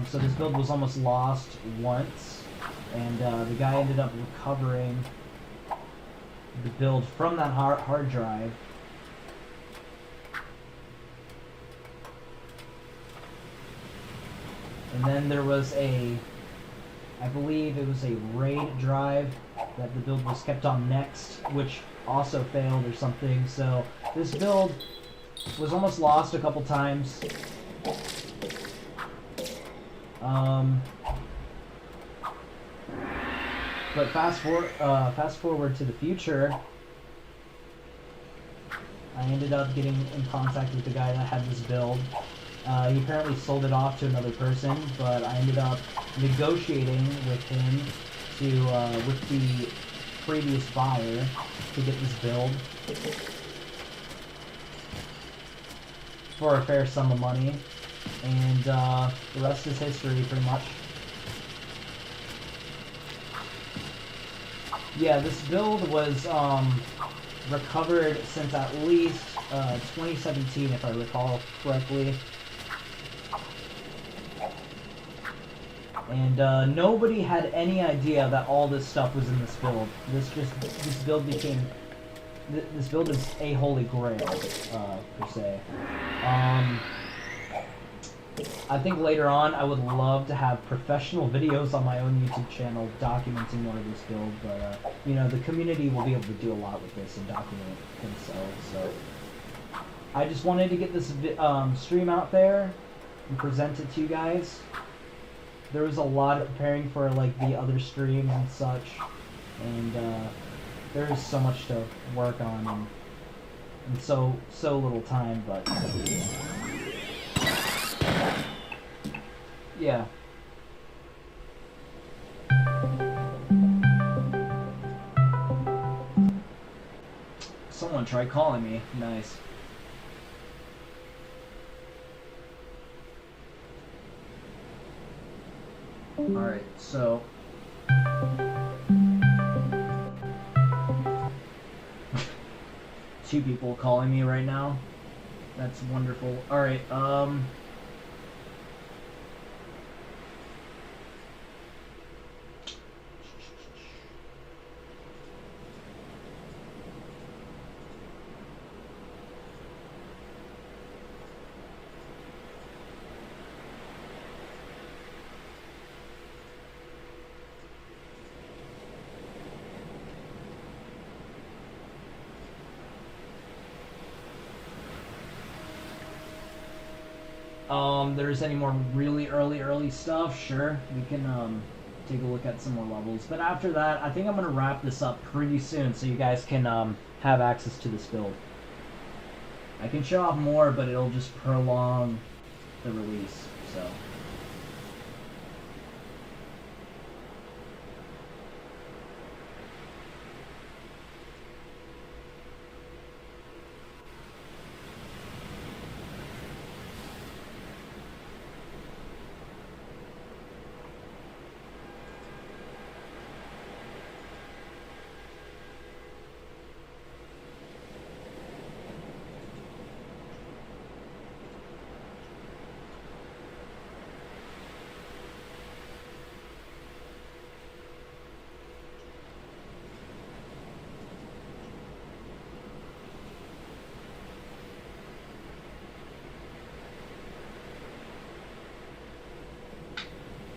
So this build was almost lost once. And the guy ended up recovering the build from that hard drive. And then there was I believe it was a RAID drive that the build was kept on next, which also failed or something. So this build was almost lost a couple times. But fast forward to the future, I ended up getting in contact with the guy that had this build. He apparently sold it off to another person, but I ended up negotiating with him with the previous buyer to get this build for a fair sum of money, and the rest is history, pretty much. Yeah, this build was recovered since at least 2017, if I recall correctly. And nobody had any idea that all this stuff was in this build. This build is a holy grail, per se. I think later on I would love to have professional videos on my own YouTube channel documenting more of this build, but you know, the community will be able to do a lot with this and document it themselves. So I just wanted to get this stream out there and present it to you guys. There was a lot of preparing for like the other streams and such, and there is so much to work on and so little time, but yeah. Someone tried calling me. Nice. Alright, so two people calling me right now. That's wonderful. Alright, there's any more really early stuff, sure, we can take a look at some more levels. But after that, I think I'm gonna wrap this up pretty soon so you guys can have access to this build. I can show off more, but it'll just prolong the release, so.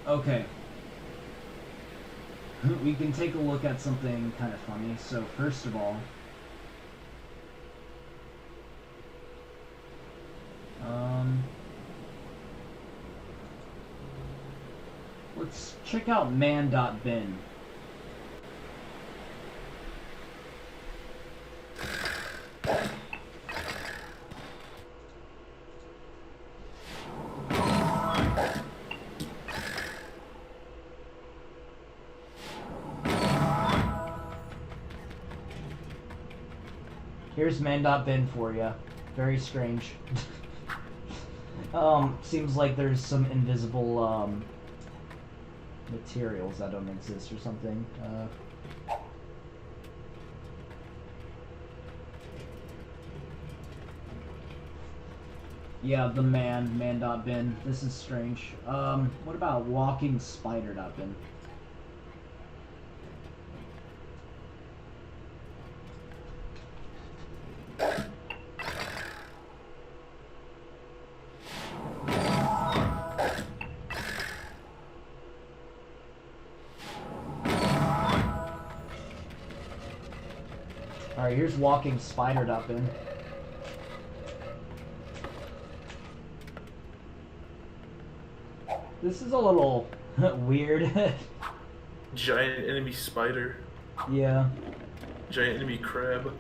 Okay. We can take a look at something kind of funny. So first of all, Let's check out man.bin. Here's man.bin for you. Very strange. Seems like there's some invisible materials that don't exist or something. Yeah, the man.bin. This is strange. What about walking spider.bin? Alright, here's walking spider.bin. This is a little weird. Giant enemy spider. Yeah. Giant enemy crab.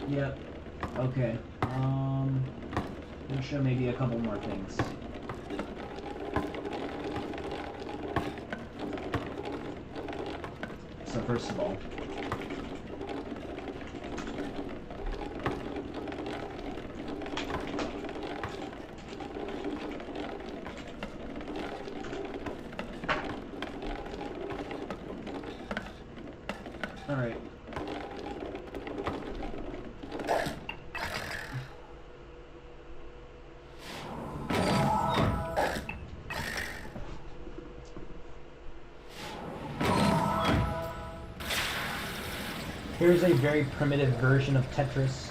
Yep. Okay. Gonna show maybe a couple more things. So first of all, all right. Here's a very primitive version of Tetris.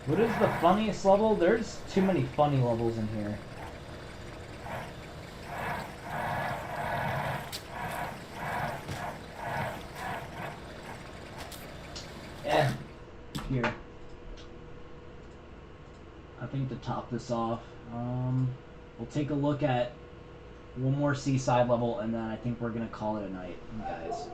What is the funniest level? There's too many funny levels in here. Here. I think to top this off, we'll take a look at one more seaside level, and then I think we're gonna call it a night, guys.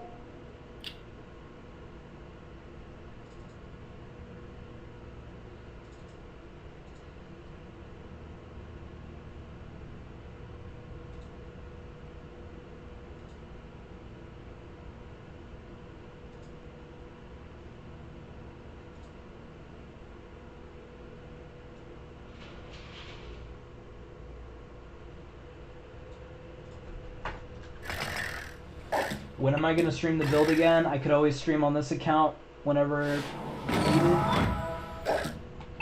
When am I going to stream the build again? I could always stream on this account whenever needed,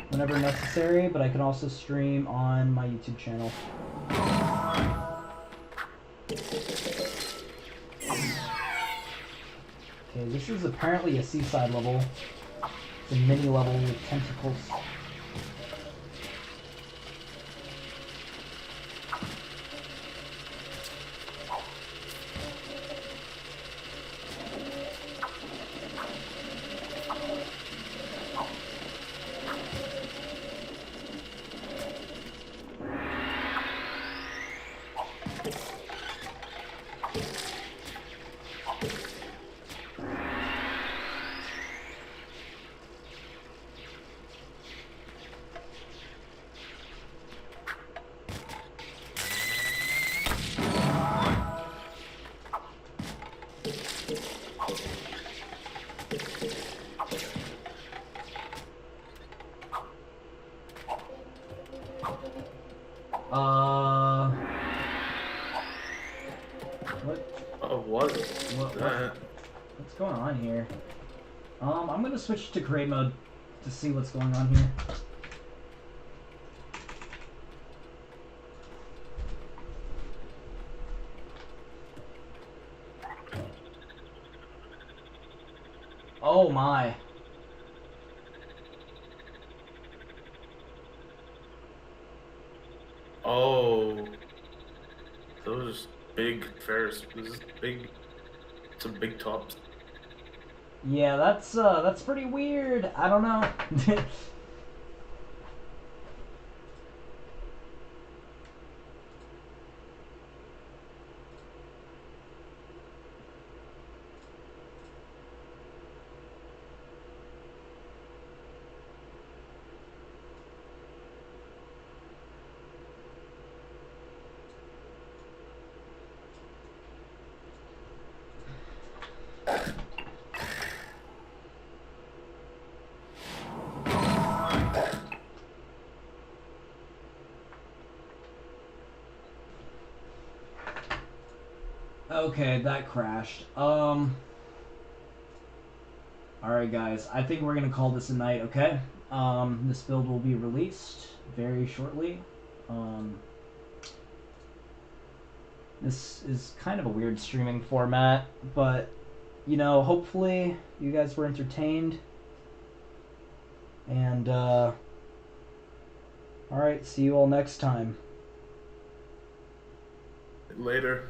whenever necessary, but I can also stream on my YouTube channel. Okay, this is apparently a seaside level. It's a mini level with tentacles. What's going on here? I'm gonna switch to create mode to see what's going on here. Oh my. Oh, those big Ferris. This is big. Some big tops. Yeah, that's pretty weird. I don't know. Okay, that crashed. Alright guys, I think we're gonna call this a night, okay? This build will be released very shortly. This is kind of a weird streaming format, but, you know, hopefully you guys were entertained. And, alright, see you all next time. Later.